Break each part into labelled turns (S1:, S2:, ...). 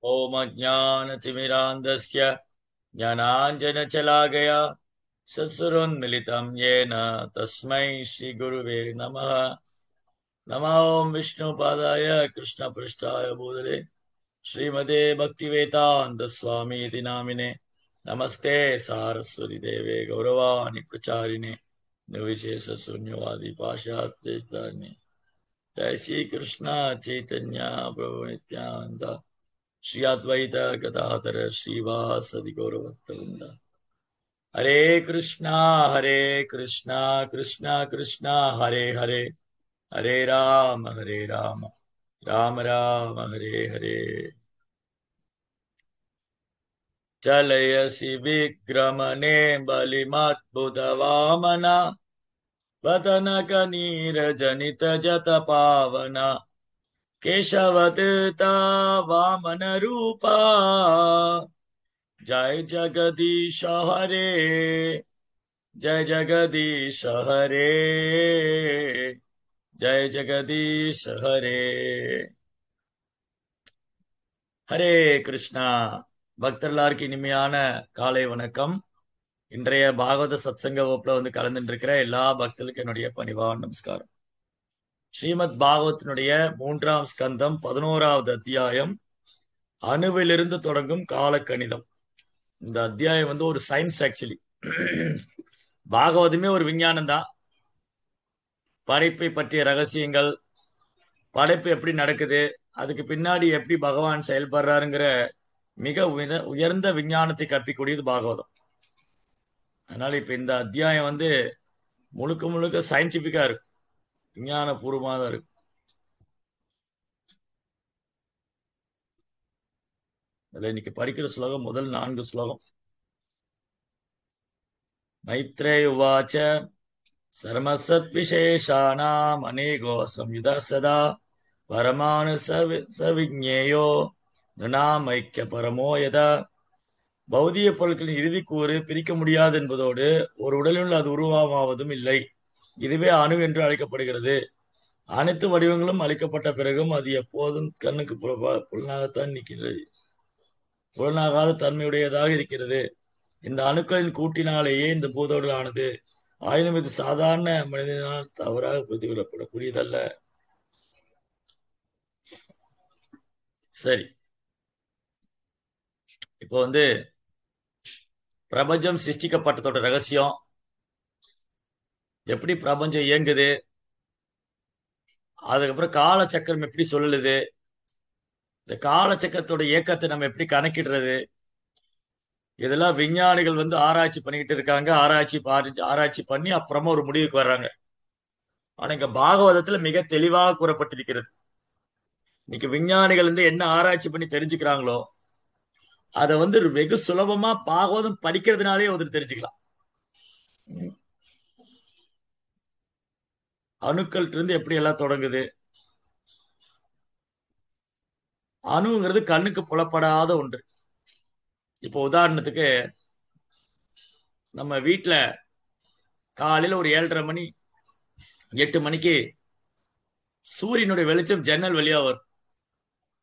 S1: ओम अज्ञानतिमिरान्धस्य ज्ञानाञ्जनशलाकया सत्सुरोन्मिलितं येन तस्मै श्रीगुरुवे नमः। नमो ओम विष्णुपादाय कृष्णपृष्ठाय भूतले श्रीमते भक्तिवेदान्त स्वामी इति नामिने नमस्ते सारस्वती देवे गौरवाणि प्रचारिणे निर्विशेष शून्यवादी पाशात्य जय श्री कृष्ण चैतन्य प्रभु नित्यानंद श्री अद्वैत गदाधर श्रीवासदि गौरभक्तवृंद। हरे कृष्णा कृष्णा कृष्णा हरे हरे, हरे राम राम राम हरे हरे। चलयसि विक्रमणे बलिमद्भुत वामना वदनक नीरजनित जत पावना केशवतीर्थ वामन रूपा जय जगदीश हरे, जय जगदीश हरे, जय जगदीश हरे। ஹரே கிருஷ்ணா. பக்தர்களாருக்கு இனிமையான காலை வணக்கம். இன்றைய பாகவத சத்சங்க வகுப்புல கலந்துட்டு இருக்கிற எல்லா பக்தர்களுக்கும் என்னுடைய பணிவான நமஸ்காரம். ஸ்ரீமத் பாகவத்தினுடைய 3ஆம் ஸ்கந்தம் 11வது அத்தியாயம் அணுவிலிருந்து தொடங்கும் காலக்கணிதம். இந்த அத்தியாயம் ஒரு சயின்ஸ். ஆக்சுவலி பாகவதமே ஒரு விஞ்ஞானம் தான். படைப்பை பற்றிய ரகசியங்கள், படைப்பு எப்படி நடக்குது, அதுக்கு பின்னாடி எப்படி பகவான் செயல்படுறாருங்கிற மிக உயர்ந்த விஞ்ஞானத்தை கற்பிக்கூடியது பாகவதம். அதனால இப்ப இந்த அத்தியாயம் முழுக்க முழுக்க சயின்டிபிக்கா இருக்கு, விஞ்ஞான பூர்வமா தான் இருக்கு. அதுல இன்னைக்கு படிக்கிற ஸ்லோகம் முதல் 4 ஸ்லோகம். மைத்ரேய உவாச்ச சர்மசத் விசேஷானாம் அநேகோ சம்யுத சதா பரமானு சவிஜ்ஞேயோ நிருணாம் ஐக்கிய பரமோ யதா. பௌதிக பொருட்களின் இறுதி கூறு பிரிக்க முடியாது என்பதோடு ஒரு உடலில் அது உருவமாவதும் இல்லை. இதுவே அணு என்று அழைக்கப்படுகிறது. அனைத்து வடிவங்களும் அளிக்கப்பட்ட பிறகும் அது எப்போதும் கண்ணுக்கு புலனாகத்தான் நிற்கிறது, புலனாகாத தன்மையுடையதாக இருக்கிறது. இந்த அணுக்களின் கூட்டினாலேயே இந்த பூதோடு ஆனது. ஆயினும் இது சாதாரண மனிதனால் தவறாக புரிந்து கொள்ளப்படக்கூடியதல்ல. சரி, இப்போ பிரபஞ்சம் சிருஷ்டிக்கப்பட்டதோட ரகசியம், எப்படி பிரபஞ்சம் இயங்குது, அதுக்கப்புறம் காலச்சக்கரம் எப்படி சொல்லுது, இந்த காலச்சக்கரத்தோட இயக்கத்தை நம்ம எப்படி கணக்கிடுறது, இதெல்லாம் விஞ்ஞானிகள் ஆராய்ச்சி பண்ணிக்கிட்டு இருக்காங்க. ஆராய்ச்சி பண்ணி அப்புறமா ஒரு முடிவுக்கு வர்றாங்க. ஆனா இங்க பாகவதத்துல மிக தெளிவாக கூறப்பட்டிருக்கிறது. இன்னைக்கு விஞ்ஞானிகள் என்ன ஆராய்ச்சி பண்ணி தெரிஞ்சுக்கிறாங்களோ அதை வெகு சுலபமா பாகவதம் படிக்கிறதுனாலே தெரிஞ்சுக்கலாம். அணுக்கள் இருந்து எப்படி எல்லாம் தொடங்குது. அணுங்கிறது கண்ணுக்கு புலப்படாத ஒன்று. இப்போ உதாரணத்துக்கு நம்ம வீட்டுல காலையில ஒரு 7:30 மணி 8 மணிக்கு சூரியனுடைய வெளிச்சம் ஜன்னல் வழியா வரும்.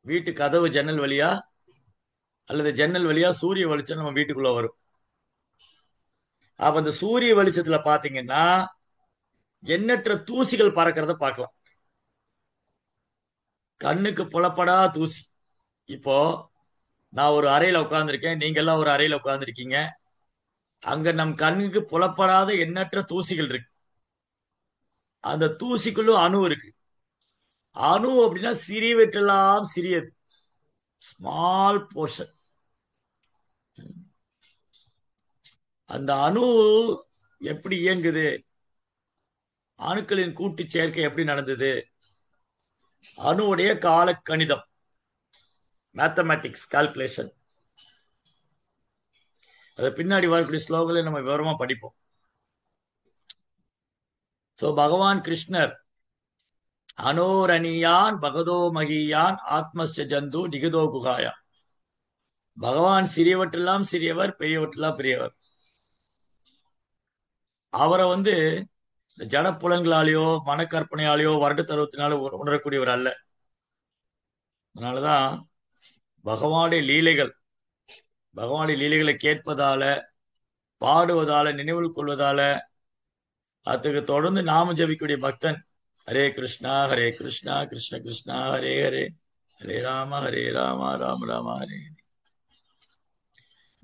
S1: வீட்டு கதவு ஜன்னல் வழியா அல்லது ஜன்னல் வழியா சூரிய வெளிச்சம் நம்ம வீட்டுக்குள்ள வரும். அப்ப அந்த சூரிய வெளிச்சத்துல பாத்தீங்கன்னா எண்ணற்ற தூசிகள் பறக்கிறத பார்க்கலாம். கண்ணுக்கு புலப்படா தூசி. இப்போ நான் ஒரு அறையில உட்கார்ந்துருக்கேன், நீங்க எல்லாம் ஒரு அறையில உட்கார்ந்துருக்கீங்க. அங்க நம் கண்ணுக்கு புலப்படாத எண்ணற்ற தூசிகள் இருக்கு. அந்த தூசிக்குள்ளும் அணு இருக்கு. அணு அப்படின்னா சிறியவற்றெல்லாம் சிறியது, ஸ்மால் போர்ஷன். அந்த அணு எப்படி இயங்குது, அணுக்களின் கூட்டு சேர்க்கை எப்படி நடந்தது, அணுவுடைய கால கணிதம், மேத்தமேட்டிக்ஸ் கால்குலேஷன், அது பின்னாடி வரக்கூடிய ஸ்லோகங்களை நம்ம விவரமா படிப்போம். சோ பகவான் கிருஷ்ணர் அனோரணியான் பகதோ மகியான் ஆத்மஸ்ட ஜந்து நிகதோ குகாயா. பகவான் சிறியவற்றெல்லாம் சிறியவர், பெரியவற்றெல்லாம் பெரியவர். அவரை ஜட புலன்களாலேயோ மனக்கற்பனையாலேயோ வருட தருவத்தினால உணரக்கூடியவர் அல்ல. அதனாலதான் பகவானுடைய லீலைகள், பகவானுடைய லீலைகளை கேட்பதால, பாடுவதால, நினைவில் கொள்வதால, அதுக்கு தொடர்ந்து நாம ஜபிக்கக்கூடிய பக்தன் ஹரே கிருஷ்ணா ஹரே கிருஷ்ணா கிருஷ்ண கிருஷ்ணா ஹரே ஹரே ஹரே ராம ராம ராம ஹரே.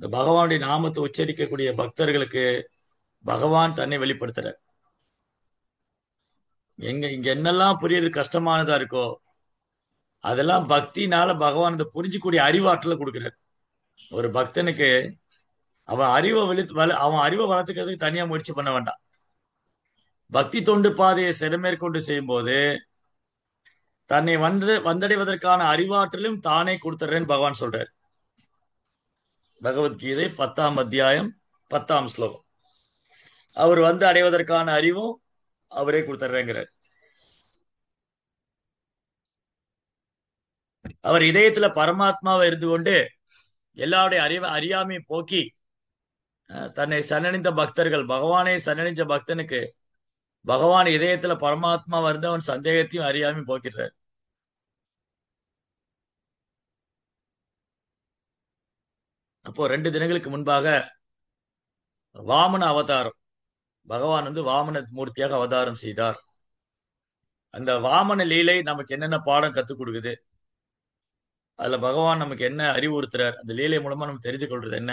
S1: இந்த பகவானுடைய நாமத்தை உச்சரிக்கக்கூடிய பக்தர்களுக்கு பகவான் தன்னை வெளிப்படுத்துறார். இங்க என்னெல்லாம் புரியுது கஷ்டமானதா இருக்கோ அதெல்லாம் பக்தினால பகவான் இந்த புரிஞ்சுக்கூடிய அறிவாற்றல கொடுக்கிறார். ஒரு பக்தனுக்கு அவன் அறிவை வளர்த்துக்கிறதுக்கு தனியா முயற்சி பண்ண வேண்டாம். பக்தி தொண்டு பாதையை சிறமேற்கொண்டு செய்யும் போது தன்னை வந்தடைவதற்கான அறிவாற்றலும் தானே கொடுத்துறேன்னு பகவான் சொல்றார். பகவத்கீதை 10ஆம் அத்தியாயம் 10ஆம் ஸ்லோகம். அவர் அடைவதற்கான அறிவும் அவரே கொடுத்துறேங்கிறார். அவர் இதயத்துல பரமாத்மாவை இருந்து கொண்டு எல்லாருடைய அறியாமையை போக்கி தன்னை சன்னணிந்த பக்தர்கள், பகவானை சன்னணிஞ்ச பக்தனுக்கு பகவான் இதயத்துல பரமாத்மா வந்து அவன் சந்தேகத்தையும் அறியாமையும் போக்கிறார். அப்போ 2 தினங்களுக்கு முன்பாக வாமன அவதாரம், பகவான் வாமன மூர்த்தியாக அவதாரம் செய்தார். அந்த வாமன லீலை நமக்கு என்னென்ன பாடம் கத்துக் கொடுக்குது, அதுல பகவான் நமக்கு என்ன அறிவுறுத்துறார், அந்த லீலை மூலமா நம்ம தெரிந்து கொள்றது என்ன,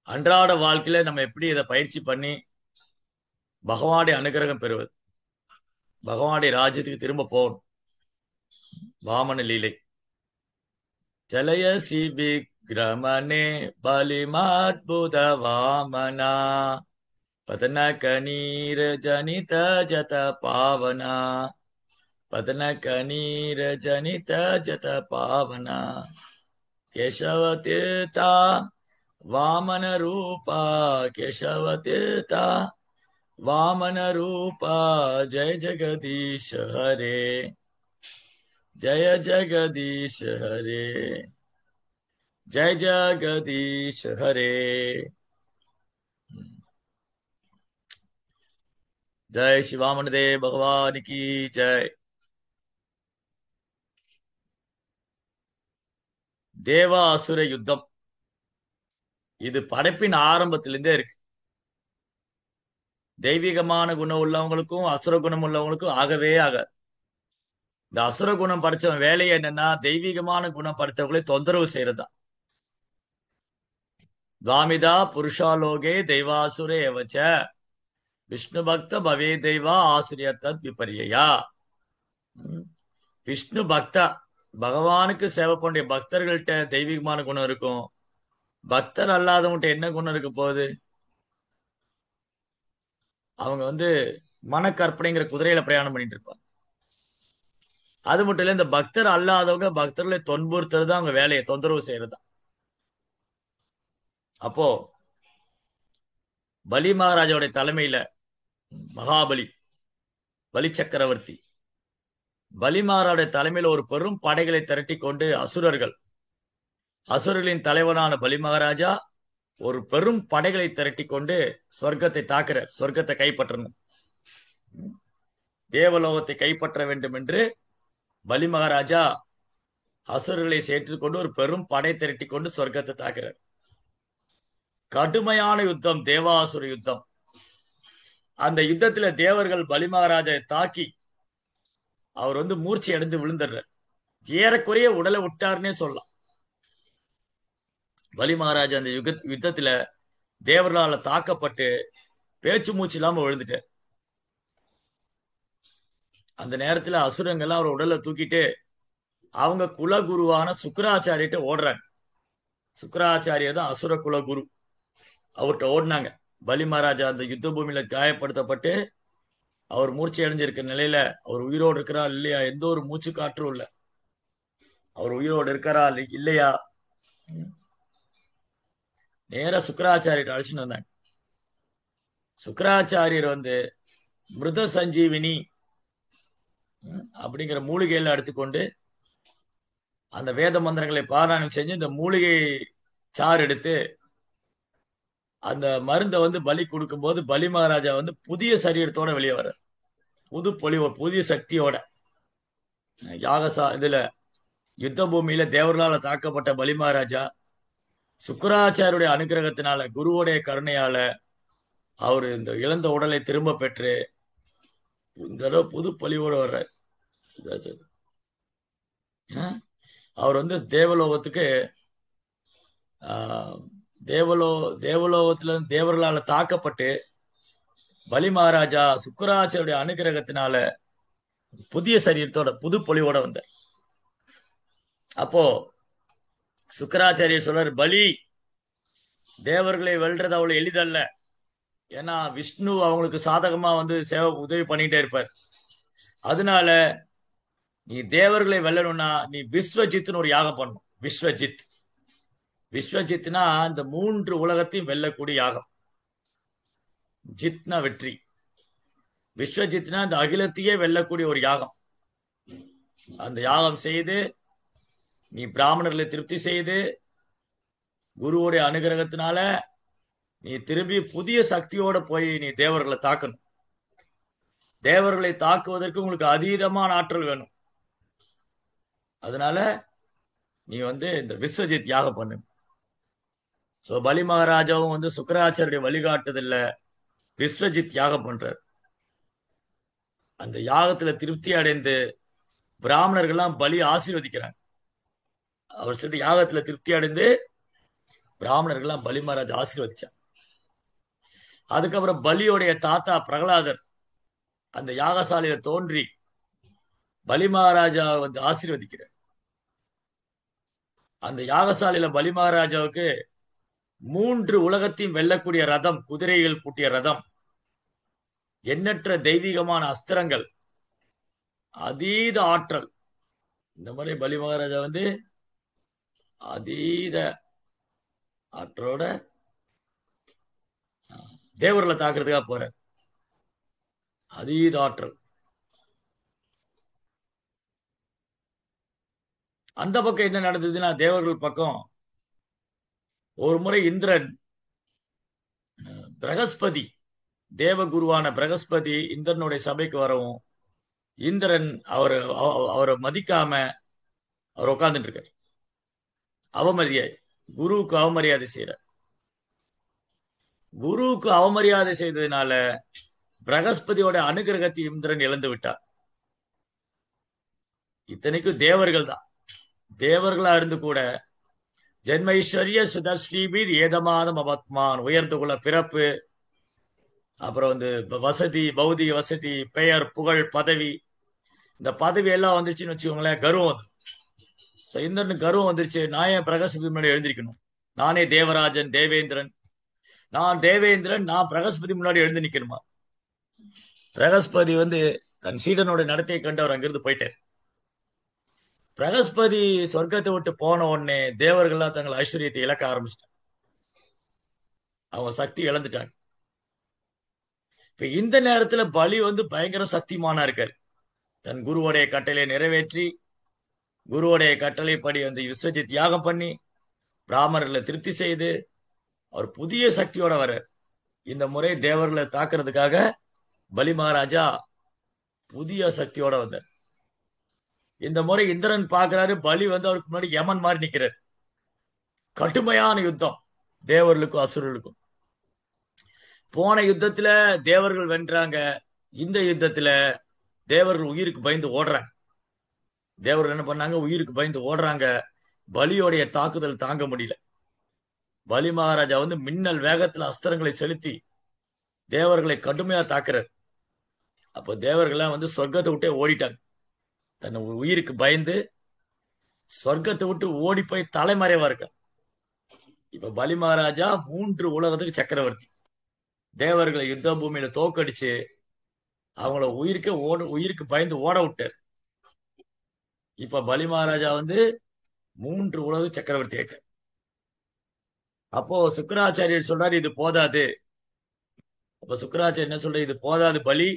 S1: அன்றாட வாழ்க்கையில நம்ம எப்படி இதை பயிற்சி பண்ணி பகவானுடைய அனுகிரகம் பெறுவது, பகவானுடைய ராஜ்யத்துக்கு திரும்ப போகணும். வாமன லீலை. ஜலய சிபி கிரமனே பலிமாத்புத வாமனா பதன கணீர ஜனித ஜத பாவனா பதன கணீர ஜனித ஜத பாவனா கேசவ தீர்த்தா வாமன ரூபா கேசவ தீர்த்தா வாமன ரூபா ஜெய ஜெகதீஷ் ஹரே ஜய ஜெகதீஷ் ஹரே ஜய ஜெகதீஷ் ஹரே. ஜெய் ஸ்ரீ வாமனதேவ் பகவான் கி ஜெய். தேவ அசுர யுத்தம் இது படைப்பின் ஆரம்பத்திலிருந்தே இருக்கு. தெய்வீகமான குணம் உள்ளவங்களுக்கும் அசுர குணம் உள்ளவங்களுக்கும் ஆகவே ஆகாது. இந்த அசுர குணம் படைச்சவன் வேலையை என்னன்னா தெய்வீகமான குணம் படைத்தவர்களை தொந்தரவு செய்யறதுதான். துவாமிதா புருஷாலோகே தெய்வாசுரே வச்ச விஷ்ணு பக்த பவே தெய்வா ஆசிரிய தத் விபரியா. விஷ்ணு பக்தா, பகவானுக்கு சேவை பண்ண பக்தர்கள்ட்ட தெய்வீகமான குணம் இருக்கும். பக்தர் அல்லாதவங்கிட்ட என்ன குணம் இருக்க போகுது? அவங்க மனக்கற்பனைங்கிற குதிரையில பிரயாணம் பண்ணிட்டு இருப்பாங்க. அது மட்டும் இல்ல, இந்த பக்தர் அல்லாதவங்க பக்தர்களை துன்புறுத்துறது அவங்க வேலையை தொந்தரவு செய்யறதுதான். அப்போ பலி மகாராஜாவுடைய தலைமையில மகாபலி பலி சக்கரவர்த்தி பலி மகாராஜுடைய தலைமையில ஒரு பெரும் படைகளை திரட்டி கொண்டு அசுரர்களின் தலைவனான பலி மகாராஜா ஒரு பெரும் படைகளை திரட்டி கொண்டு சொர்க்கத்தை தாக்குறார். சொர்க்கத்தை கைப்பற்றணும், தேவலோகத்தை கைப்பற்ற வேண்டும் என்று பலி மகாராஜா அசுரர்களை சேர்த்து கொண்டு ஒரு பெரும் படை திரட்டி கொண்டு சொர்க்கத்தை தாக்குறார். கடுமையான யுத்தம், தேவாசுர யுத்தம். அந்த யுத்தத்துல தேவர்கள் பலி மகாராஜை தாக்கி அவர் மூர்ச்சி அடைந்து விழுந்துடுறார். ஏறக்குறைய உடலை விட்டார்னே சொல்லலாம். பலி மகாராஜா அந்த யுத்தத்துல தேவர்களால தாக்கப்பட்டு பேச்சு மூச்சு இல்லாம விழுந்துட்டார். அந்த நேரத்துல அசுரங்கள்லாம் அவர் உடலை தூக்கிட்டு அவங்க குலகுருவான சுக்கராச்சாரியிட்ட ஓடுறாங்க. சுக்கராச்சாரியர் தான் அசுர குலகுரு. அவர்கிட்ட ஓடினாங்க. பலி மகாராஜா அந்த யுத்த பூமியில காயப்படுத்தப்பட்டு அவர் மூர்ச்சி அடைஞ்சிருக்க நிலையில அவர் உயிரோடு இருக்கிறா இல்லையா, எந்த ஒரு மூச்சு காற்றும் இல்ல, அவர் உயிரோடு இருக்கிறா இல்லையா, நேர சுக்கராச்சாரியர் அழைச்சுன்னு வந்தாங்க. சுக்கராச்சாரியர் மிருத சஞ்சீவினி அப்படிங்கிற மூலிகையில எடுத்துக்கொண்டு அந்த வேத மந்திரங்களை பாராயணம் செஞ்சு இந்த மூலிகை சாறு எடுத்து அந்த மருந்தை பலி கொடுக்கும் போது பலி மகாராஜா புதிய சரீரத்தோட வெளியே வர, புது பொலிவோ புதிய சக்தியோட இதுல யுத்த பூமியில தேவர்களால தாக்கப்பட்ட பலி மகாராஜா சுக்கராச்சாரியுடைய அனுகிரகத்தினால, குருவுடைய கருணையால அவர் இந்த இழந்த உடலை திரும்ப பெற்று இந்த தடவை புது பொலிவோட வர்றார். அவர் வந்து தேவலோகத்துக்கு ஆஹ், தேவலோகத்துல தேவர்களால தாக்கப்பட்டு பலி மகாராஜா சுக்கராச்சாரியுடைய அனுகிரகத்தினால புதிய சரீரத்தோட புது பொலிவோட வந்தார். அப்போ சுக்கராச்சாரியர் சொல்றாரு, பலி தேவர்களை வெல்றது அவ்வளவு எளிதல்ல. ஏன்னா விஷ்ணு அவங்களுக்கு சாதகமா வந்து சேவை உதவி பண்ணிட்டே இருப்பார். அதனால நீ தேவர்களை வெல்லணும்னா நீ விஸ்வஜித்னு ஒரு யாகம் பண்ணணும். விஸ்வஜித். விஸ்வஜித்னா இந்த 3 உலகத்தையும் வெல்லக்கூடிய யாகம். ஜித்னா வெற்றி. விஸ்வஜித்னா இந்த அகிலத்தையே வெல்லக்கூடிய ஒரு யாகம். அந்த யாகம் செய்து நீ பிராமணர்களை திருப்தி செய்து குருவுடைய அனுகிரகத்தினால நீ திரும்பி புதிய சக்தியோட போய் நீ தேவர்களை தாக்கணும். தேவர்களை தாக்குவதற்கு உங்களுக்கு அதீதமான ஆற்றல் வேணும். அதனால நீ வந்து இந்த விஸ்வஜித் யாகம் பண்ணு. சோ பலி மகாராஜாவும் வந்து சுக்கராச்சாரிய வழிகாட்டுதல்ல விஸ்வஜித் யாகம் பண்றார். அந்த யாகத்துல திருப்தி அடைந்து பிராமணர்கள்லாம் பலி ஆசீர்வதிக்கிறாங்க. அவர் சொல்லிட்டு யாகத்துல திருப்தி அடைந்து பிராமணர்கள்லாம் பலி மகாராஜா ஆசீர்வதிச்சாங்க. அதுக்கப்புறம் பலியோடைய தாத்தா பிரகலாதர் அந்த யாகசாலையில தோன்றி பலி மகாராஜா வந்து ஆசீர்வதிக்கிறார். அந்த யாகசாலையில பலி மகாராஜாவுக்கு 3 உலகத்தையும் வெல்லக்கூடிய ரதம், குதிரைகள் பூட்டிய ரதம், எண்ணற்ற தெய்வீகமான அஸ்திரங்கள், அதீத ஆற்றல். இந்த மாதிரி பலி மகாராஜா வந்து அதீத ஆற்றலோட தேவர்களை தாக்குறதுக்காக போறார். அதீத ஆற்றல். அந்த பக்கம் என்ன நடந்ததுன்னா, தேவர்கள் பக்கம் ஒரு முறை இந்திரன் பிரகஸ்பதி, தேவகுருவான பிரகஸ்பதி இந்திரனுடைய சபைக்கு வரவும் இந்திரன் அவரை மதிக்காம அவர் உட்கார்ந்துட்டு இருக்காரு. அவமரியாதை, குருவுக்கு அவமரியாதை செய்யறார். குருவுக்கு அவமரியாதை செய்ததுனால பிரகஸ்பதியோட அனுகிரகத்தை இந்திரன் இழந்து விட்டார். இத்தனைக்கும் தேவர்கள் தான். தேவர்களா இருந்து கூட ஜென்மைஸ்வரிய சுதஸ்ரீபீர் ஏதமாதம் அபத்மான், உயர்ந்து கொள்ள பிறப்பு, அப்புறம் வந்து வசதி, பௌதிக வசதி, பெயர், புகழ், பதவி, இந்த பதவி எல்லாம் வந்துருச்சுன்னு வச்சுக்கோங்களேன், கர்வம் வந்து. இந்திரனுக்கு கர்வம் வந்துருச்சு. நான் ஏன் பிரகஸ்பதி முன்னாடி எழுந்திருக்கணும்? நானே தேவராஜன், தேவேந்திரன், நான் தேவேந்திரன், நான் பிரகஸ்பதி முன்னாடி எழுந்து நிக்கணுமா? பிரகஸ்பதி வந்து தன் சீடனோட நடத்தையை கண்டு அவர் அங்கிருந்து போயிட்டார். பிரகஸ்பதி சொர்க்கத்தை விட்டு போன உடனே தேவர்கள்லாம் தங்கள் ஐஸ்வர்யத்தை இழக்க ஆரம்பிச்சிட்டாங்க. அவங்க சக்தி இழந்துட்டாங்க. இப்ப இந்த நேரத்துல பலி வந்து பயங்கர சக்திமானா இருக்காரு. தன் குருவோடைய கட்டளையை நிறைவேற்றி, குருவோடைய கட்டளைப்படி வந்து விஸ்வஜித் யாகம் பண்ணி பிராமணர்களை திருப்தி செய்து அவர் புதிய சக்தியோட வர இந்த முறை தேவர்களை தாக்குறதுக்காக பலி மகாராஜா புதிய சக்தியோட வந்தார். இந்த முறை இந்திரன் பாக்குறாரு, பலி வந்து அவருக்கு முன்னாடி யமன் மாதிரி நிக்கிறார். கடுமையான யுத்தம் தேவர்களுக்கும் அசுரர்களுக்கும். போன யுத்தத்துல தேவர்கள் வென்றாங்க. இந்த யுத்தத்துல தேவர்கள் உயிருக்கு பயந்து ஓடுறாங்க. தேவர்கள் என்ன பண்ணாங்க? உயிருக்கு பயந்து ஓடுறாங்க. பலியோடைய தாக்குதல் தாங்க முடியல. பலி மகாராஜா வந்து மின்னல் வேகத்துல அஸ்திரங்களை செலுத்தி தேவர்களை கடுமையா தாக்குறாரு. அப்போ தேவர்கள்லாம் வந்து சொர்க்கத்தை விட்டே ஓடிட்டாங்க. தன் உயிருக்கு பயந்து சொர்க்கத்தை விட்டு ஓடி போய் தலைமறைவா இருக்க. இப்ப பலி மகாராஜா 3 உலகத்துக்கு சக்கரவர்த்தி. தேவர்களை யுத்த பூமியில தோக்கடிச்சு அவங்கள உயிருக்கு பயந்து ஓட விட்டார். இப்ப பலி மகாராஜா வந்து 3 உலக சக்கரவர்த்தி ஆயிட்டார். அப்போ சுக்கராச்சாரியர் சொல்றாரு, இது போதாது. அப்ப சுக்கராச்சாரியர் என்ன சொல்ற, இது போதாது பலி,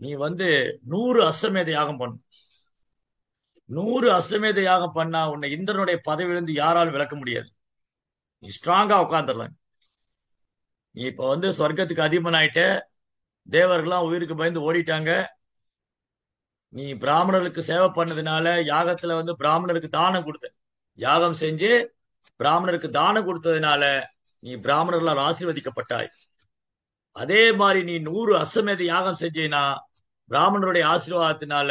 S1: நீ வந்து 100 அஸ்வமேத யாகம் பண்ணு. 100 அஸ்வமேத யாகம் பண்ணா உன்னை இந்திரனுடைய பதவியிலிருந்து யாராலும் விளக்க முடியாது. நீ ஸ்ட்ராங்கா உட்காந்துடலாம். நீ இப்ப வந்து சொர்க்கத்துக்கு அதிபன் ஆயிட்ட. தேவர்கள்லாம் உயிருக்கு பயந்து ஓடிட்டாங்க. நீ பிராமணர்களுக்கு சேவை பண்ணதுனால யாகத்துல வந்து பிராமணருக்கு தானம் கொடுத்த, யாகம் செஞ்சு பிராமணருக்கு தானம் கொடுத்ததுனால நீ பிராமணர்களால் ஆசீர்வதிக்கப்பட்டாய். அதே மாதிரி நீ 100 அஸ்வமேத யாகம் செஞ்சீனா பிராமணருடைய ஆசீர்வாதத்தினால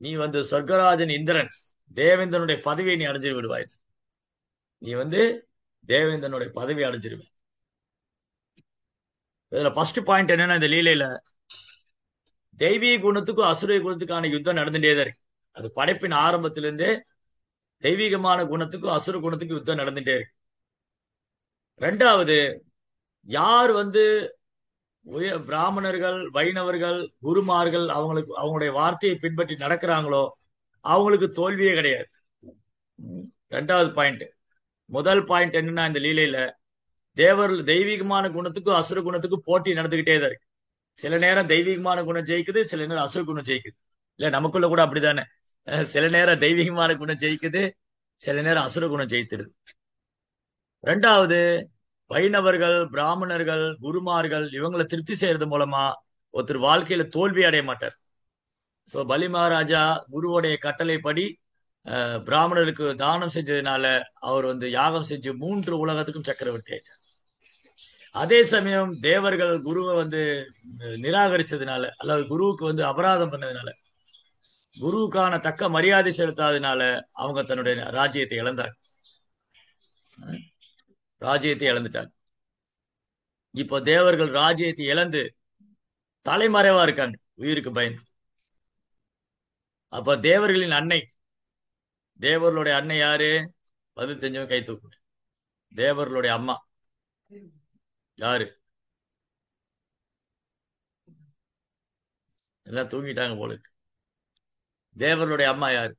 S1: நீ வந்து சொர்க்கராஜன் இந்திரன் தேவேந்திரனுடைய பதவியை நீ அடைஞ்சு விடுவாய். நீ வந்து தேவேந்திரனுடைய பதவி அடைஞ்சிருவ. இதுல ஃபர்ஸ்ட் பாயிண்ட் என்னன்னா, இந்த லீலையில தெய்வீக குணத்துக்கும் அசுர குணத்துக்கான யுத்தம் நடந்துட்டே தான் இருக்கு. அது படைப்பின் ஆரம்பத்திலிருந்தே தெய்வீகமான குணத்துக்கும் அசுர குணத்துக்கும் யுத்தம் நடந்துட்டே இருக்கு. ரெண்டாவது, யார் வந்து பிராமணர்கள், வைணவர்கள், குருமார்கள் அவங்களுக்கு அவங்களுடைய வார்த்தையை பின்பற்றி நடக்கிறாங்களோ அவங்களுக்கு தோல்வியே கிடையாது. ரெண்டாவது பாயிண்ட். முதல் பாயிண்ட் என்னன்னா, இந்த லீலையில தெய்வீகமான குணத்துக்கும் அசுர குணத்துக்கும் போட்டி நடந்துகிட்டே தான் இருக்கு. சில நேரம் தெய்வீகமான குணம் ஜெயிக்குது, சில நேரம் அசுர குணம் ஜெயிக்குது. இல்ல நமக்குள்ள கூட அப்படித்தானே, சில நேரம் தெய்வீகமான குணம் ஜெயிக்குது, சில நேரம் அசுர குணம் ஜெயித்துடுது. ரெண்டாவது, வைணவர்கள், பிராமணர்கள், குருமார்கள் இவங்களை திருப்தி செய்யறது மூலமா ஒருத்தர் வாழ்க்கையில தோல்வி அடைய மாட்டார். சோ பலி மகாராஜா குருவோடைய கட்டளைப்படி பிராமணருக்கு தானம் செஞ்சதுனால அவர் வந்து யாகம் செஞ்சு 3 உலகத்துக்கும் சக்கரவர்த்தி ஆயிட்டார். அதே சமயம் தேவர்கள் குருவை வந்து நிராகரிச்சதுனால, அல்லது குருவுக்கு வந்து அபராதம் பண்ணதுனால, குருவுக்கான தக்க மரியாதை செலுத்தாதனால அவங்க தன்னுடைய ராஜ்யத்தை இழந்தாங்க. ராஜ்யத்தை இழந்துட்டாங்க. இப்போ தேவர்கள் ராஜ்யத்தை இழந்து தலைமறைவா இருக்காங்க, உயிருக்கு பயந்து. அப்ப தேவர்களின் அன்னை, தேவர்களுடைய அன்னை யாரு? பதில் தெரிஞ்சவங்க கை தூக்கு. தேவர்களுடைய அம்மா யாரு? எல்லாம் தூங்கிட்டாங்க போல இருக்கு. தேவர்களுடைய அம்மா யாரு?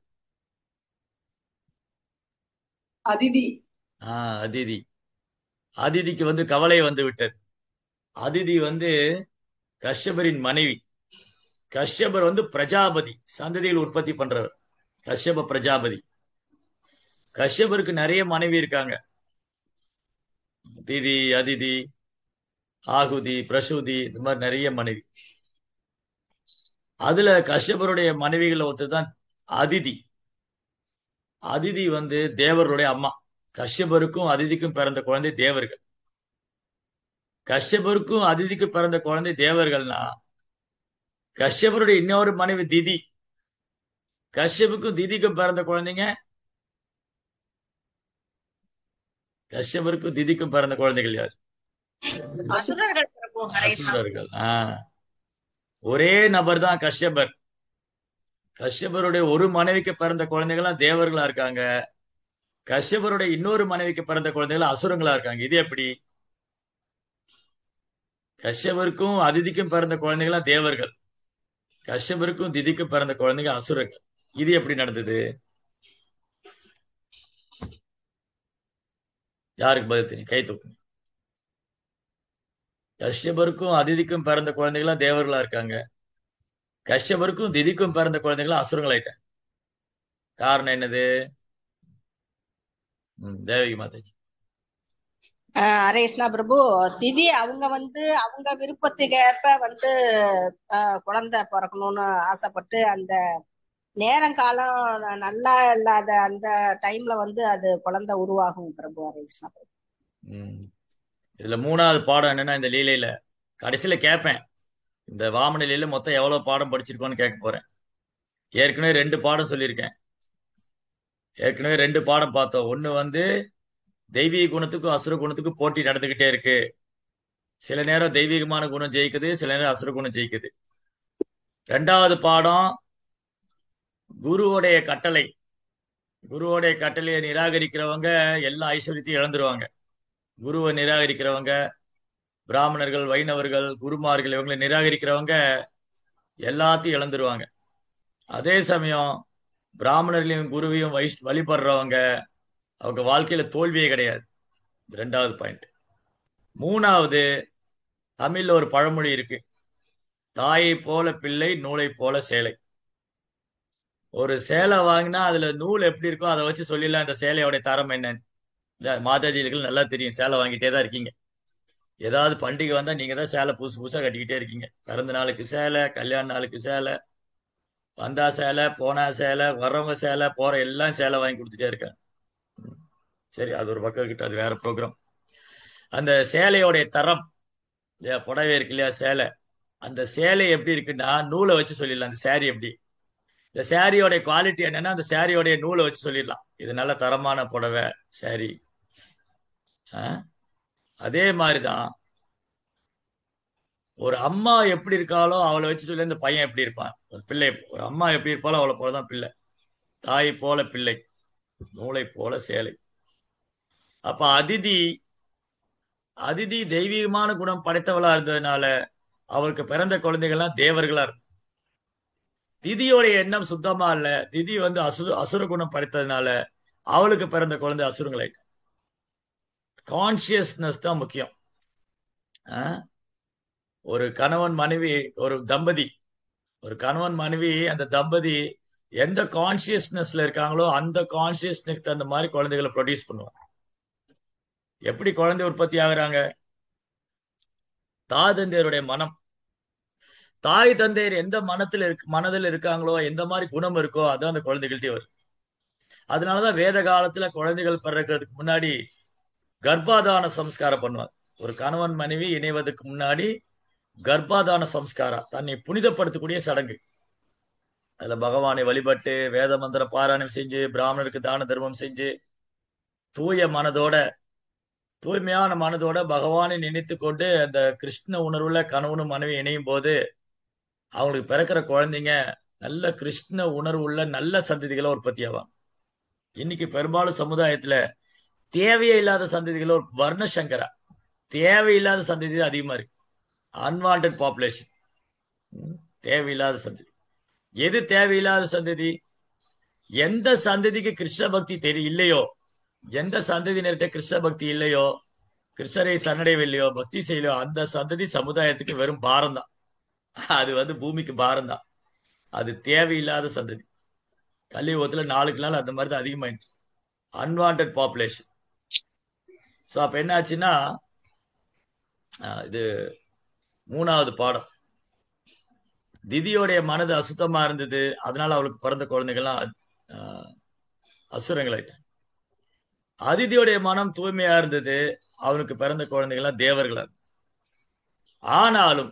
S2: அதிதி.
S1: அதிதி. அதிதிக்கு வந்து கவலை வந்து விட்டது. அதிதி வந்து கஷ்யபரின் மனைவி. கஷ்யபர் வந்து பிரஜாபதி, சந்ததியில் உற்பத்தி பண்றவர். கஷ்யப பிரஜாபதி. கஷ்யபருக்கு நிறைய மனைவி இருக்காங்க. திதி, அதிதி, ஆகுதி, பிரசூதி, இந்த மாதிரி நிறைய மனைவி. அதுல கஷ்யபருடைய மனைவிகள் ஒருத்தர் தான் அதிதி. அதிதி வந்து தேவருடைய அம்மா. கஷ்யபருக்கும் அதிதிக்கும் பிறந்த குழந்தை தேவர்கள். கஷ்யபருக்கும் அதிதிக்கும் பிறந்த குழந்தை தேவர்கள்னா கஷ்யபருடைய இன்னொரு மனைவி திதி. கஷ்யபுக்கும் திதிக்கும் பிறந்த குழந்தைங்க, கஷ்யபருக்கும் திதிக்கும் பிறந்த குழந்தைகள் யார்? அசுரர்கள். ஒரே நபர் தான் கஷ்யபர். கஷ்யபருடைய ஒரு மனைவிக்கு பிறந்த குழந்தைகள்லாம் தேவர்களா இருக்காங்க. கஷ்யபருடைய இன்னொரு மனைவிக்கு பிறந்த குழந்தைகள் அசுரங்களா இருக்காங்க. இது எப்படி? கஷ்யபருக்கும் அதிதிக்கும் பிறந்த குழந்தைகள்லாம் தேவர்கள், கஷ்யபருக்கும் திதிக்கும் பிறந்த குழந்தைங்க அசுரர்கள். இது எப்படி நடந்தது? யாருக்கு பதில் தெரியும்? கை தூக்குங்க. கஷ்யபருக்கும் அதிதிக்கும் பிறந்த குழந்தைகளா தேவர்களா இருக்காங்க, கஷ்யபருக்கும் திதிக்கும் பிறந்த குழந்தைகளா அசுரங்களாயிட்டாங்க. காரணம் என்னது? தேவகி மாதாஜி.
S2: அரேஸ்னா பிரபு, திதி அவங்க வந்து அவங்க விருப்பத்துக்கு ஏற்ப வந்து குழந்தை பிறக்கணும்னு ஆசைப்பட்டு அந்த நேரம் காலம் நல்லா இல்லாத அந்த டைம்ல வந்து அது குழந்தை உருவாகும் பிரபு. அரேஸ்னா பிரபு.
S1: இதுல 3வது பாடம் என்னன்னா, இந்த லீலையில கடைசியில கேட்பேன், இந்த வாமன லீலையில மொத்தம் எவ்வளவு பாடம் படிச்சிருக்கோன்னு கேட்க போறேன். ஏற்கனவே 2 பாடம் சொல்லியிருக்கேன். ஏற்கனவே 2 பாடம் பார்த்தோம். ஒண்ணு வந்து தெய்வீக குணத்துக்கும் அசுர குணத்துக்கும் போட்டி நடந்துகிட்டே இருக்கு. சில நேரம் தெய்வீகமான குணம் ஜெயிக்குது, சில நேரம் அசுர குணம் ஜெயிக்குது. 2வது பாடம் குருவோடைய கட்டளை. குருவோடைய கட்டளையை நிராகரிக்கிறவங்க எல்லா ஐஸ்வர்யத்தையும் இழந்துருவாங்க. குருவை நிராகரிக்கிறவங்க, பிராமணர்கள், வைணவர்கள், குருமார்கள் இவங்களை நிராகரிக்கிறவங்க எல்லாத்தையும் இழந்துருவாங்க. அதே சமயம் பிராமணர்களையும் குருவையும் வழிபடுறவங்க அவங்க வாழ்க்கையில தோல்வியே கிடையாது. 2வது பாயிண்ட். 3வது, தமிழ்ல ஒரு பழமொழி இருக்கு, தாயை போல பிள்ளை, நூலை போல சேலை. ஒரு சேலை வாங்கினா அதுல நூல் எப்படி இருக்கோ அதை வச்சு சொல்லிடலாம் இந்த சேலையோட தரம் என்னன்னு. மாதாஜிகளுக்கு நல்லா தெரியும், சேலை வாங்கிட்டே தான் இருக்கீங்க. ஏதாவது பண்டிகை வந்தா நீங்க தான் சேலை புதுசா கட்டிக்கிட்டே இருக்கீங்க. பிறந்த நாளுக்கு சேலை, கல்யாண நாளுக்கு சேலை, வந்தா சேலை, போனா சேலை, வர்றவங்க சேலை, போற எல்லாம் சேலை வாங்கி கொடுத்துட்டே இருக்காங்க. சரி, அது ஒரு பக்கம் இருக்கட்டும், அது வேற ப்ரோக்ராம். அந்த சேலையோடைய தரம் இல்லையா, புடவை இருக்கு இல்லையா, சேலை, அந்த சேலை எப்படி இருக்குன்னா நூலை வச்சு சொல்லிடலாம் அந்த saree எப்படி. இந்த சாரியோடைய குவாலிட்டி என்னன்னா அந்த சாரியோடைய நூலை வச்சு சொல்லிடலாம் இது நல்ல தரமான புடவை saree. அதே மாதிரிதான் ஒரு அம்மா எப்படி இருக்காளோ அவளை வச்சு சொல்லி அந்த பையன் எப்படி இருப்பான். ஒரு பிள்ளை, ஒரு அம்மா எப்படி இருப்பாளோ அவளை போலதான் பிள்ளை. தாய் போல பிள்ளை, நூலை போல சேலை. அப்ப அதிதி, அதிதி தெய்வீகமான குணம் படைத்தவளா இருந்ததுனால அவளுக்கு பிறந்த குழந்தைகள்லாம் தேவர்களா இருக்கு. திதியோடைய எண்ணம் சுத்தமா இல்ல, திதி வந்து அசுர குணம் படைத்ததுனால அவளுக்கு பிறந்த குழந்தை அசுரங்களாயிட்டு. கான்சியஸ்னஸ் தான் முக்கியம். ஒரு கணவன் மனைவி, ஒரு தம்பதி, ஒரு கணவன் மனைவி, அந்த தம்பதி எந்த கான்சியஸ்னஸ்ல இருக்காங்களோ அந்த கான்சியஸ்னஸ் அந்த மாதிரி குழந்தைகளை ப்ரொடியூஸ் பண்ணுவாங்க. எப்படி குழந்தை உற்பத்தி ஆகுறாங்க? தாய் தந்தையருடைய மனம். தாய் தந்தையர் எந்த மனதில் இருக்காங்களோ, எந்த மாதிரி குணம் இருக்கோ அதான் அந்த குழந்தைகள்ட்டே வரும். அதனாலதான் வேத காலத்துல குழந்தைகள் பிறக்கிறதுக்கு முன்னாடி கர்ப்பாதான சம்ஸ்காரம் பண்ணுவாங்க. ஒரு கணவன் மனைவி இணைவதற்கு முன்னாடி கர்ப்பாதான சம்ஸ்காரம், தன்னை புனிதப்படுத்தக்கூடிய சடங்கு. அதுல பகவானை வழிபட்டு வேத மந்திர பாராயணம் செஞ்சு பிராமணருக்கு தான தர்மம் செஞ்சு தூய மனதோட, தூய்மையான மனதோட பகவானை நினைத்து கொண்டு அந்த கிருஷ்ண உணர்வுல கணவனும் மனைவி இணையும் போது அவங்களுக்கு பிறக்கிற குழந்தைங்க நல்ல கிருஷ்ண உணர்வு உள்ள நல்ல சந்ததிகளை உற்பத்தி ஆவாங்க. இன்னைக்கு பெரும்பாலும் சமுதாயத்துல தேவையே இல்லாத சந்ததிகளை, ஒரு வர்ணசங்கரா தேவையில்லாத சந்ததி அதிகமா இருக்கு. அன்வான்ட் பாப்புலேஷன், தேவையில்லாத சந்ததி. எது தேவையில்லாத சந்ததி? எந்த சந்ததிக்கு கிருஷ்ண பக்தி இல்லையோ, எந்த சந்ததியினர்கிட்ட கிருஷ்ண பக்தி இல்லையோ, கிருஷ்ணரை சரணடையவில்லையோ, பக்தி செய்யலையோ, அந்த சந்ததி சமுதாயத்துக்கு வெறும் பாரம் தான். அது வந்து பூமிக்கு பாரம் தான். அது தேவையில்லாத சந்ததி. கலியுகத்துல நாளுக்கு நாள் அந்த மாதிரி தான் அதிகமாயிட்டு, அன்வான்ட் பாப்புலேஷன். ஸோ அப்ப என்ன ஆச்சுன்னா, இது 3வது பாடம். திதியோடைய மனது அசுத்தமா இருந்தது, அதனால அவளுக்கு பிறந்த குழந்தைகள்லாம் அசுரங்களாயிட்டாங்க. அதிதியோடைய மனம் தூய்மையா இருந்தது, அவனுக்கு பிறந்த குழந்தைகள்லாம் தேவர்களா. ஆனாலும்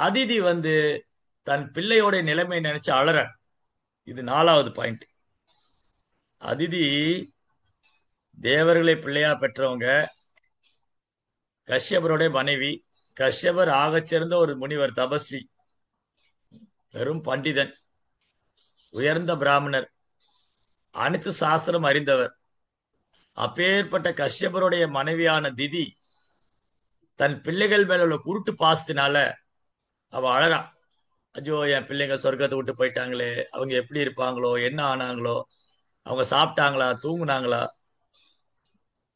S1: அதிதி வந்து தன் பிள்ளையோட நிலைமை நினைச்சு அழற. இது 4வது பாயிண்ட். அதிதி தேவர்களை பிள்ளையா பெற்றவங்க, கஷ்யபருடைய மனைவி. கஷ்யபர் ஆகச்சிறந்த ஒரு முனிவர், தபஸ்வி, பெரும் பண்டிதன், உயர்ந்த பிராமணர், அனைத்து சாஸ்திரம் அறிந்தவர். அப்பேற்பட்ட கஷ்யபருடைய மனைவியான திதி தன் பிள்ளைகள் மேல உள்ள குருட்டு பாசத்தினால அவ அழறா. ஐயோ, என் பிள்ளைங்க சொர்க்கத்தை விட்டு போயிட்டாங்களே, அவங்க எப்படி இருப்பாங்களோ, என்ன ஆனாங்களோ, அவங்க சாப்பிட்டாங்களா, தூங்குனாங்களா.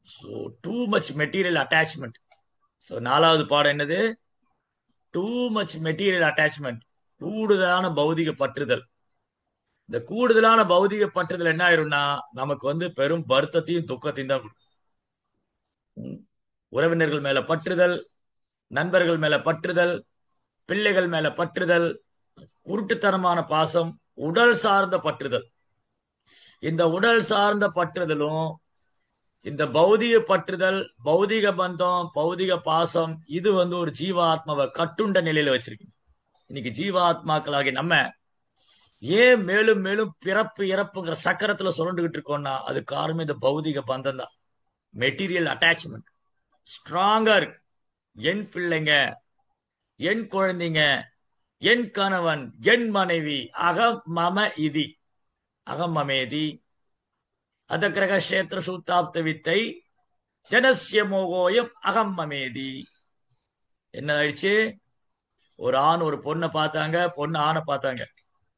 S1: So too much material attachment. So 4வது பாடம் என்னது? டூ மச் மெட்டீரியல் அட்டாச்மெண்ட், கூடுதலான பௌதிக பற்றுதல். இந்த கூடுதலான பௌதிக பற்றுதல் என்ன ஆயிரும்னா நமக்கு வந்து பெரும் வருத்தத்தையும் துக்கத்தையும் தான் கொடுக்கும். உறவினர்கள் மேல பற்றுதல், நண்பர்கள் மேல பற்றுதல், பிள்ளைகள் மேல பற்றுதல், குருட்டுத்தனமான பாசம், உடல் சார்ந்த பற்றுதல். இந்த உடல் சார்ந்த பற்றுதலும், இந்த பௌதிக பற்றுதல், பௌதிக பந்தம், பௌதிக பாசம், இது வந்து ஒரு ஜீவாத்மாவை கட்டுண்ட நிலையில வச்சிருக்கு. இன்னைக்கு ஜீவாத்மாக்களாகி நம்ம ஏன் மேலும் மேலும் பிறப்பு இறப்புங்கிற சக்கரத்துல சுரண்டுகிட்டு இருக்கோம்னா அது காரணம் இந்த பௌதிக பந்தம் தான். மெட்டீரியல் அட்டாச்மெண்ட் ஸ்ட்ராங்கா இருக்கு. என் பிள்ளைங்க, என் குழந்தைங்க, என் கணவன், என் மனைவி, அகம் மம இதி, அகம் மமேதி அத கிரக கஷேத்திர சூத்தாப்த வித்தை ஜனசிய மோகோயம் அகம் மமேதி. என்ன ஆயிடுச்சு? ஒரு ஆண் ஒரு பொண்ணை பார்த்தாங்க, பொண்ணு ஆணை பார்த்தாங்க,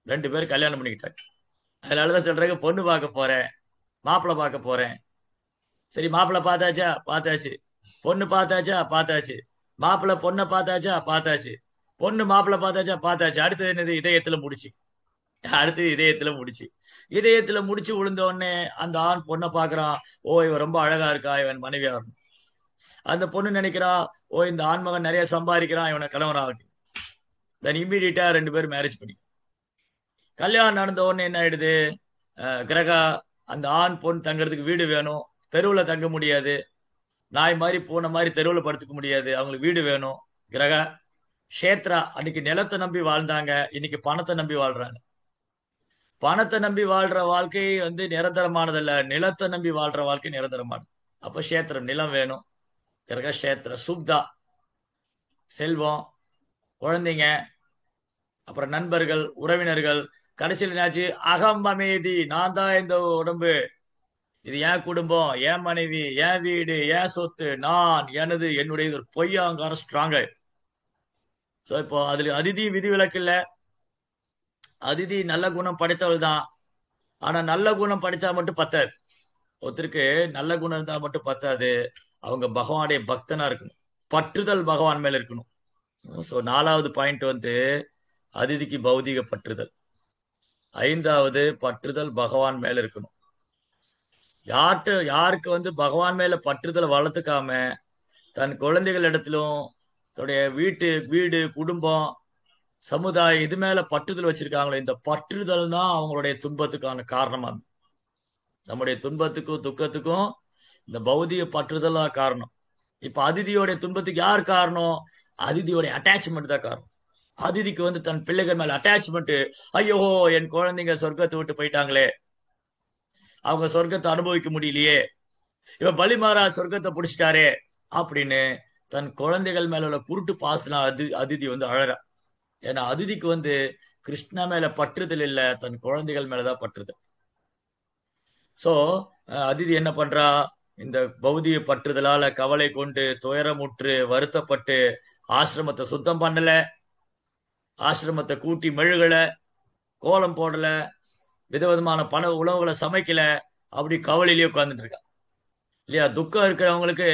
S1: 2 பேரும் கல்யாணம் பண்ணிக்கிட்டாங்க. அதனாலதான் சொல்றாங்க பொண்ணு பார்க்க போறேன், மாப்பிள்ளை பார்க்க போறேன். சரி, மாப்பிள்ளை பார்த்தாச்சா? பார்த்தாச்சு. பொண்ணு பார்த்தாச்சா? பார்த்தாச்சு. மாப்பிள்ளை பொண்ணை பார்த்தாச்சா? பார்த்தாச்சு. பொண்ணு மாப்பிள்ளை பார்த்தாச்சா? பார்த்தாச்சு. அடுத்தது என்னது? இதயத்துல முடிச்சு. அடுத்தது இதயத்துல முடிச்சு. இதயத்துல முடிச்சு விழுந்த உடனே அந்த ஆண் பொண்ணை பாக்குறான். ஓ, இவன் ரொம்ப அழகா இருக்கா, இவன் மனைவியா இருக்கும். அந்த பொண்ணு நினைக்கிறா, ஓ, இந்த ஆண்மகன் நிறைய சம்பாதிக்கிறான், இவனை கணவனாகட்டும். தென் இம்மீடியட்டா 2 பேரும் மேரேஜ் பண்ணி கல்யாணம் நடந்த உடனே என்ன ஆயிடுது? கிரகா அந்த ஆண் பொண் தங்கறதுக்கு வீடு வேணும். தெருவுல தங்க முடியாது. நாய் மாதிரி பூனை மாதிரி தெருவுல படுத்துக்க முடியாது. அவங்களுக்கு வீடு வேணும். கிரகா க்ஷேத்ரா அன்னைக்கு நிலத்தை நம்பி வாழ்ந்தாங்க, இன்னைக்கு பணத்தை நம்பி வாழ்றாங்க. பணத்தை நம்பி வாழ்ற வாழ்க்கை வந்து நிரந்தரமானதல்ல, நிலத்தை நம்பி வாழ்ற வாழ்க்கை நிரந்தரமானது. அப்ப க்ஷேத்திரம் நிலம் வேணும். கிரக க்ஷேத்திர சுப்தா செல்வம், குழந்தைங்க, அப்புறம் நண்பர்கள், உறவினர்கள். கடைசியில் என்னாச்சு? அகம் அமைதி. நான் தான் இந்த உடம்பு, இது என் குடும்பம், என் மனைவி, என் வீடு, என் சொத்து, நான், எனது, என்னுடைய ஒரு பொய்யாங்காரம் ஸ்ட்ராங்க. சோ இப்போ அதுல அதிதி விதிவிலக்கு இல்ல. அதிதி நல்ல குணம் படைத்தவள் தான். ஆனா நல்ல குணம் படிச்சா மட்டும் பத்தாது. ஒருத்தருக்கு நல்ல குணம் இருந்தா மட்டும் பத்தாது. அவங்க பகவானுடைய பக்தனா இருக்கணும். பற்றுதல் பகவான் மேல இருக்கணும். சோ 4வது பாயிண்ட் வந்து அதிதிக்கு பௌதிக பற்றுதல். 5வது பற்றுதல் பகவான் மேல இருக்கணும். யாருக்கு வந்து பகவான் மேல பற்றுதலை வளர்த்துக்காம தன் குழந்தைகள் இடத்திலும் தன்னுடைய வீடு குடும்பம் சமுதாயம் இது மேல பற்றுதல் வச்சிருக்காங்களோ, இந்த பற்றுதல் தான் அவங்களுடைய துன்பத்துக்கான காரணமா இருக்கு. நம்முடைய துன்பத்துக்கும் துக்கத்துக்கும் இந்த பௌதிக பற்றுதல் தான் காரணம். இப்ப அதிதியோடைய துன்பத்துக்கு யார் காரணம்? அதிதியோடைய அட்டாச்மெண்ட் தான் காரணம். அதிதிக்கு வந்து தன் பிள்ளைகள் மேல அட்டாச்மெண்ட். ஐயோ, என் குழந்தைங்க சொர்க்கத்தை விட்டு போயிட்டாங்களே, அவங்க சொர்க்கத்தை அனுபவிக்க முடியலையே, இவன் பலி மகாராஜ் சொர்க்கத்தை புடிச்சிட்டாரே அப்படின்னு தன் குழந்தைகள் மேல உள்ள குருட்டு பாசனா அதிதி வந்து அழறா. ஏன்னா அதிதிக்கு வந்து கிருஷ்ணா மேல பற்றுதல் இல்ல, தன் குழந்தைகள் மேலதான் பற்றுதல். சோ அதிதி என்ன பண்றா? இந்த பௌதிக பற்றுதலால கவலை கொண்டு துயரமுற்று வருத்தப்பட்டு ஆசிரமத்தை சுத்தம் பண்ணல, ஆசிரமத்தை கூட்டி மெழுகல, கோலம் போடல, விதவிதமான உணவுகளை சமைக்கல, அப்படி கவலையிலேயே உட்கார்ந்துட்டு இருக்கா இல்லையா? துக்கம் இருக்கிறவங்களுக்கு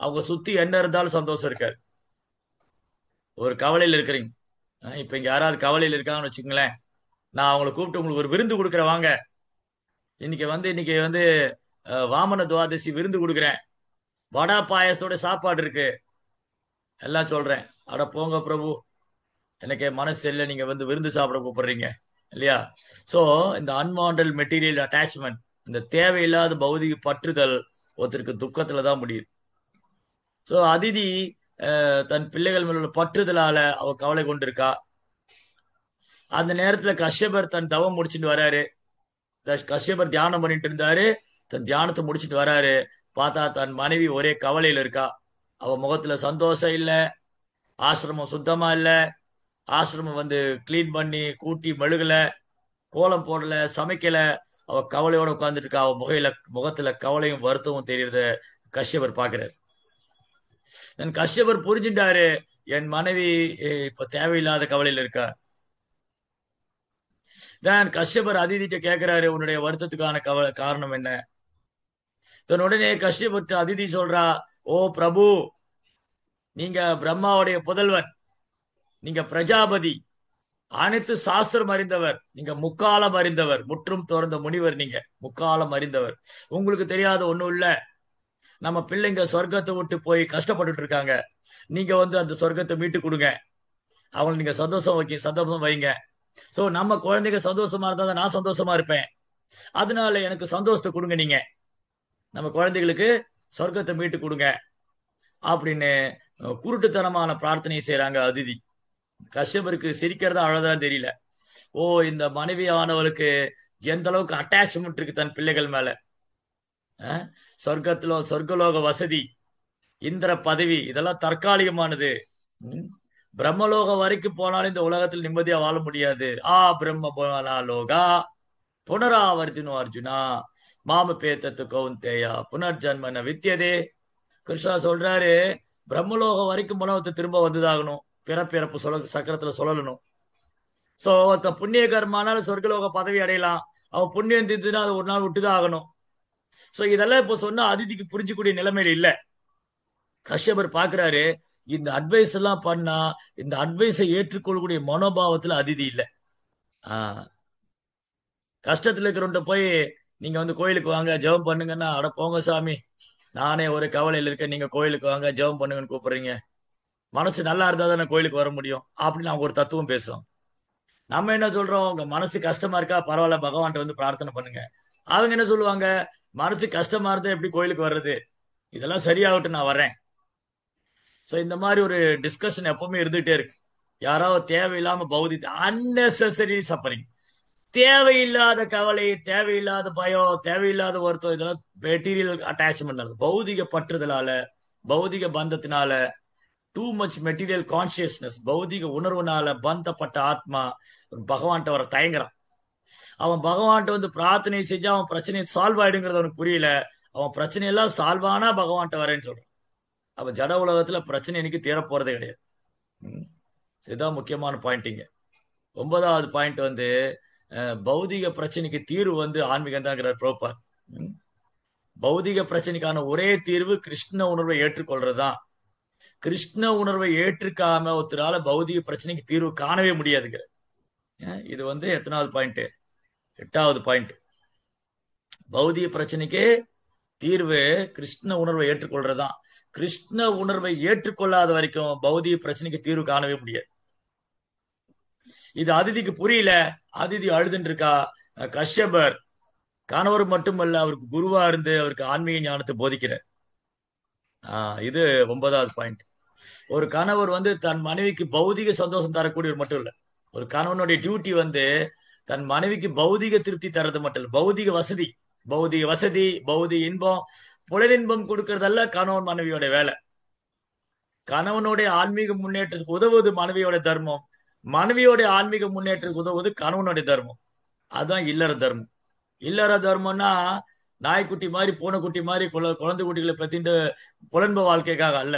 S1: அவங்க சுத்தி என்ன இருந்தாலும் சந்தோஷம் இருக்காது. ஒரு கவலையில இருக்கிறீங்க, இப்ப இங்க யாராவது கவலையில இருக்காங்கன்னு வச்சுக்கங்களேன், நான் அவங்களை கூப்பிட்டு உங்களுக்கு ஒரு விருந்து கொடுக்குறேன் வாங்க, இன்னைக்கு வந்து வாமன துவாதசி விருந்து கொடுக்குறேன், வடா பாயசத்தோட சாப்பாடு இருக்கு எல்லாம் சொல்றேன். அட போங்க பிரபு, எனக்கு மனசு இல்லை, நீங்க வந்து விருந்து சாப்பிட கூப்பிடுறீங்க இல்லையா? சோ இந்த அன்வான்ட் மெட்டீரியல் அட்டாச்மெண்ட், இந்த தேவையில்லாத பௌதிக பற்றுதல் ஒருத்தருக்கு துக்கத்துல தான் முடியுது. சோ அதிதி தன் பிள்ளைகள் மேல உள்ள பற்றுதலால அவ கவலை கொண்டிருக்கா. அந்த நேரத்துல கஷ்யபர் தன் தவம் முடிச்சுட்டு வராரு. கஷ்யபர் தியானம் பண்ணிட்டு இருந்தாரு. தன் தியானத்தை முடிச்சுட்டு வராரு. பார்த்தா தன் மனைவி ஒரே கவலையில இருக்கா. அவ முகத்துல சந்தோஷம் இல்ல, ஆசிரமம் சுத்தமா இல்ல, ஆசிரமம் வந்து கிளீன் பண்ணி கூட்டி மெழுகல, கோலம் போடல, சமைக்கல. அவ கவலையோட உட்கார்ந்துட்டு இருக்கா. அவ முகத்துல கவலையும் வருத்தமும் தெரியறத கஷ்யபர் பாக்குறாரு. கஷ்யபர் புரிஞ்சுட்டாரு, என் மனைவி இப்ப தேவையில்லாத கவலையில இருக்கா. தான் கஷ்யபர் அதிதிட்ட கேட்கிறாரு, உன்னுடைய வருத்தத்துக்கான காரணம் என்ன? உடனே கஷ்யபர் அதிதி சொல்றா, ஓ பிரபு, நீங்க பிரம்மாவுடைய புதல்வன், நீங்க பிரஜாபதி, அனைத்து சாஸ்திரம் அறிந்தவர், நீங்க முக்காலம் அறிந்தவர், முற்றும் துறந்த முனிவர், நீங்க முக்காலம் அறிந்தவர். உங்களுக்கு தெரியாத ஒண்ணும் இல்ல. நம்ம பிள்ளைங்க சொர்க்கத்தை விட்டு போய் கஷ்டப்பட்டுட்டு இருக்காங்க. நீங்க வந்து அந்த சொர்க்கத்தை மீட்டு கொடுங்க, அவங்களுக்கு நீங்க சந்தோஷம் வைங்க. சோ நம்ம குழந்தைங்க சந்தோஷமா இருந்தா நான் சந்தோஷமா இருப்பேன். அதனால எனக்கு சந்தோஷத்தை கொடுங்க, நீங்க நம்ம குழந்தைகளுக்கு சொர்க்கத்தை மீட்டு கொடுங்க அப்படின்னு குருட்டுத்தனமான பிரார்த்தனையை செய்யறாங்க அதிதி. கஷ்யபருக்கு சிரிக்கிறதா அழதான் தெரியல. ஓ, இந்த மனைவியானவளுக்கு எந்த அளவுக்கு அட்டாச்மெண்ட் இருக்கு தன் பிள்ளைகள் மேல. சொர்க்கலோக வசதி, இந்திர பதவி, இதெல்லாம் தற்காலிகமானது. பிரம்மலோகம் வரைக்கும் போனாலும் இந்த உலகத்தில் நிம்மதியா வாழ முடியாது. பிரம்ம லோகா புனராவர்த்தினோ அர்ஜுனா மாம பேத்தத்து கவுந்தேயா புனர்ஜன்மன வித்தியதே. கிருஷ்ணா சொல்றாரு, பிரம்மலோகம் வரைக்கும் போனவத்தை திரும்ப வந்துதாகணும், பிறப்பிறப்பு சக்கரத்துல சொல்லணும். சோ ஒருத்த புண்ணிய கர்மானால சொர்க்கலோக பதவி அடையலாம், அவன் புண்ணியம் தீர்த்துனா அது ஒரு நாள் விட்டுதான் ஆகணும். சோ இதெல்லாம் இப்ப சொன்னா அதிதிக்கு புரிஞ்சுக்கூடிய நிலைமையில இல்ல. கஷ்யபர் பாக்குறாரு, இந்த அட்வைஸ் எல்லாம் பண்ணா இந்த அட்வைஸை ஏற்றுக்கொள்ளக்கூடிய மனோபாவத்துல அதிதி இல்ல. கஷ்டத்துல இருக்கிறவன்ட்ட போய் நீங்க வந்து கோயிலுக்கு வாங்க ஜெபம் பண்ணுங்கன்னா, அட போங்க சாமி, நானே ஒரு கவலையில இருக்கேன், நீங்க கோயிலுக்கு வாங்க ஜெபம் பண்ணுங்கன்னு கூப்பிடுறீங்க. மனசு நல்லா இருந்தா தானே கோயிலுக்கு வர முடியும் அப்படின்னு அவங்க ஒரு தத்துவம் பேசுவாங்க. நம்ம என்ன சொல்றோம், உங்க மனசு கஷ்டமா இருக்கா, பரவாயில்ல, பகவான்கிட்ட வந்து பிரார்த்தனை பண்ணுங்க. அவங்க என்ன சொல்லுவாங்க, மனசு கஷ்டமா இருந்தா எப்படி கோயிலுக்கு வர்றது, இதெல்லாம் சரியாகட்டும், நான் வரேன். சோ இந்த மாதிரி ஒரு டிஸ்கஷன் எப்பவுமே இருந்துகிட்டே இருக்கு. யாராவது தேவையில்லாம பௌதி அன்னெசரி சஃபரிங், தேவையில்லாத கவலை, தேவையில்லாத பயம், தேவையில்லாத வருத்தம், இதெல்லாம் மெட்டீரியல் அட்டாச்மெண்ட், பௌதிக பற்றுதலால, பௌதிக பந்தத்தினால, டூ மச் மெட்டீரியல் கான்சியஸ்னஸ், பௌதிக உணர்வுனால பந்தப்பட்ட ஆத்மா பகவான்கிட்ட வர தயங்குறான். அவன் பகவான்கிட்ட வந்து பிரார்த்தனை செஞ்சு அவன் பிரச்சனையை சால்வ் ஆயிடுங்கிறது அவனுக்கு புரியல. அவன் பிரச்சனையெல்லாம் சால்வ் ஆனா பகவான்கிட்ட வரேன்னு சொல்றான். அவன் ஜட உலகத்துல பிரச்சனை இன்னைக்கு தீர போறதே கிடையாது. ம். இதுதான் முக்கியமான பாயிண்டிங்க. 9வது பாயிண்ட் வந்து பௌதிக பிரச்சனைக்கு தீர்வு வந்து ஆன்மீகம் தான் பிரபுபாத். பௌதிக பிரச்சனைக்கான ஒரே தீர்வு கிருஷ்ண உணர்வை ஏற்றுக்கொள்றதுதான். கிருஷ்ண உணர்வை ஏற்றுக்காம ஒருத்தரால பௌதிக பிரச்சனைக்கு தீர்வு காணவே முடியாதுங்க. இது வந்து எத்தனாவது பாயிண்ட், 8வது பாயிண்ட். பௌதிக பிரச்சனைக்கு தீர்வு கிருஷ்ண உணர்வை ஏற்றுக்கொள்றதுதான். கிருஷ்ண உணர்வை ஏற்றுக்கொள்ளாத வரைக்கும் பௌதிக பிரச்சனைக்கு தீர்வு காணவே முடியாது. இது அதிதிக்கு புரியல. அதிதி அழுதுன்னு இருக்கா. கஷ்யபர் கணவர் மட்டுமல்ல, அவருக்கு குருவா இருந்து அவருக்கு ஆன்மீக ஞானத்தை போதிக்கிறார். இது 9வது பாயிண்ட். ஒரு கணவர் வந்து தன் மனைவிக்கு பௌதிக சந்தோஷம் தரக்கூடியவர் மட்டும் இல்ல. ஒரு கணவனுடைய டியூட்டி வந்து தன் மனைவிக்கு பௌதிக திருப்தி தர்றது மட்டும் இல்ல, பௌதிக வசதி, பௌதிக இன்பம், புலனின்பம் கொடுக்கறதல்ல கணவன் மனைவியோட வேலை. கணவனுடைய ஆன்மீக முன்னேற்றத்துக்கு உதவுவது மனைவியோட தர்மம், மனைவியோட ஆன்மீக முன்னேற்றத்துக்கு உதவுவது கணவனுடைய தர்மம். அதுதான் இல்லற தர்மம். இல்லற தர்மம்னா நாய்க்குட்டி மாதிரி பூனைக்குட்டி மாதிரி குழந்தை குட்டிகளை பத்திட்டு புலன்ப வாழ்க்கைக்காக அல்ல.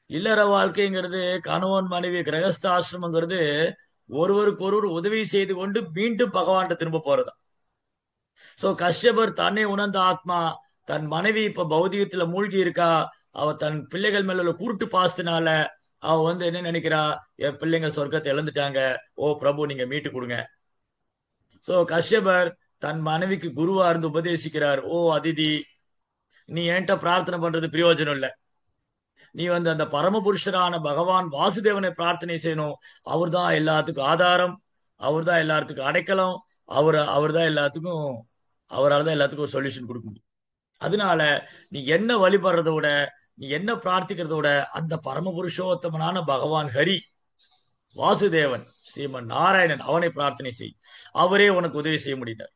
S1: இல்லற வாழ்க்கைங்கிறது கணவன் மனைவி கிரகஸ்த ஆசிரமங்கிறது ஒருவருக்கு ஒருவர் உதவி செய்து கொண்டு மீண்டும் பகவான்கிட்ட திரும்ப போறதா. சோ கஷ்யபர் தன்னை உணர்ந்த ஆத்மா, தன் மனைவி இப்ப பௌதிகத்துல மூழ்கி இருக்கா, அவ தன் பிள்ளைகள் மேல உள்ள கூட்டு பாசத்தினால அவ வந்து என்ன நினைக்கிறா, என் பிள்ளைங்க சொர்க்கத்தை இழந்துட்டாங்க, ஓ பிரபு நீங்க மீட்டு கொடுங்க. சோ கஷ்யபர் தன் மனைவிக்கு குருவா இருந்து உபதேசிக்கிறார், ஓ அதிதி, நீ என்கிட்ட பிரார்த்தனை பண்றது பிரயோஜனம் இல்ல, நீ வந்து அந்த பரமபுருஷரான பகவான் வாசுதேவனை பிரார்த்தனை செய்யணும். அவர் தான் எல்லாத்துக்கும் ஆதாரம், அவர் தான் எல்லாத்துக்கும் அடைக்கலம், அவர் தான் எல்லாத்துக்கும், அவரால் தான் எல்லாத்துக்கும் ஒரு சொல்யூஷன் கொடுக்க முடியும். அதனால நீ என்ன வழிபடுறத விட, நீ என்ன பிரார்த்திக்கிறத விட அந்த பரமபுருஷோத்தமனான பகவான் ஹரி வாசுதேவன் ஸ்ரீமன் நாராயணன் அவனை பிரார்த்தனை செய், அவரே உனக்கு உதவி செய்ய முடியும்.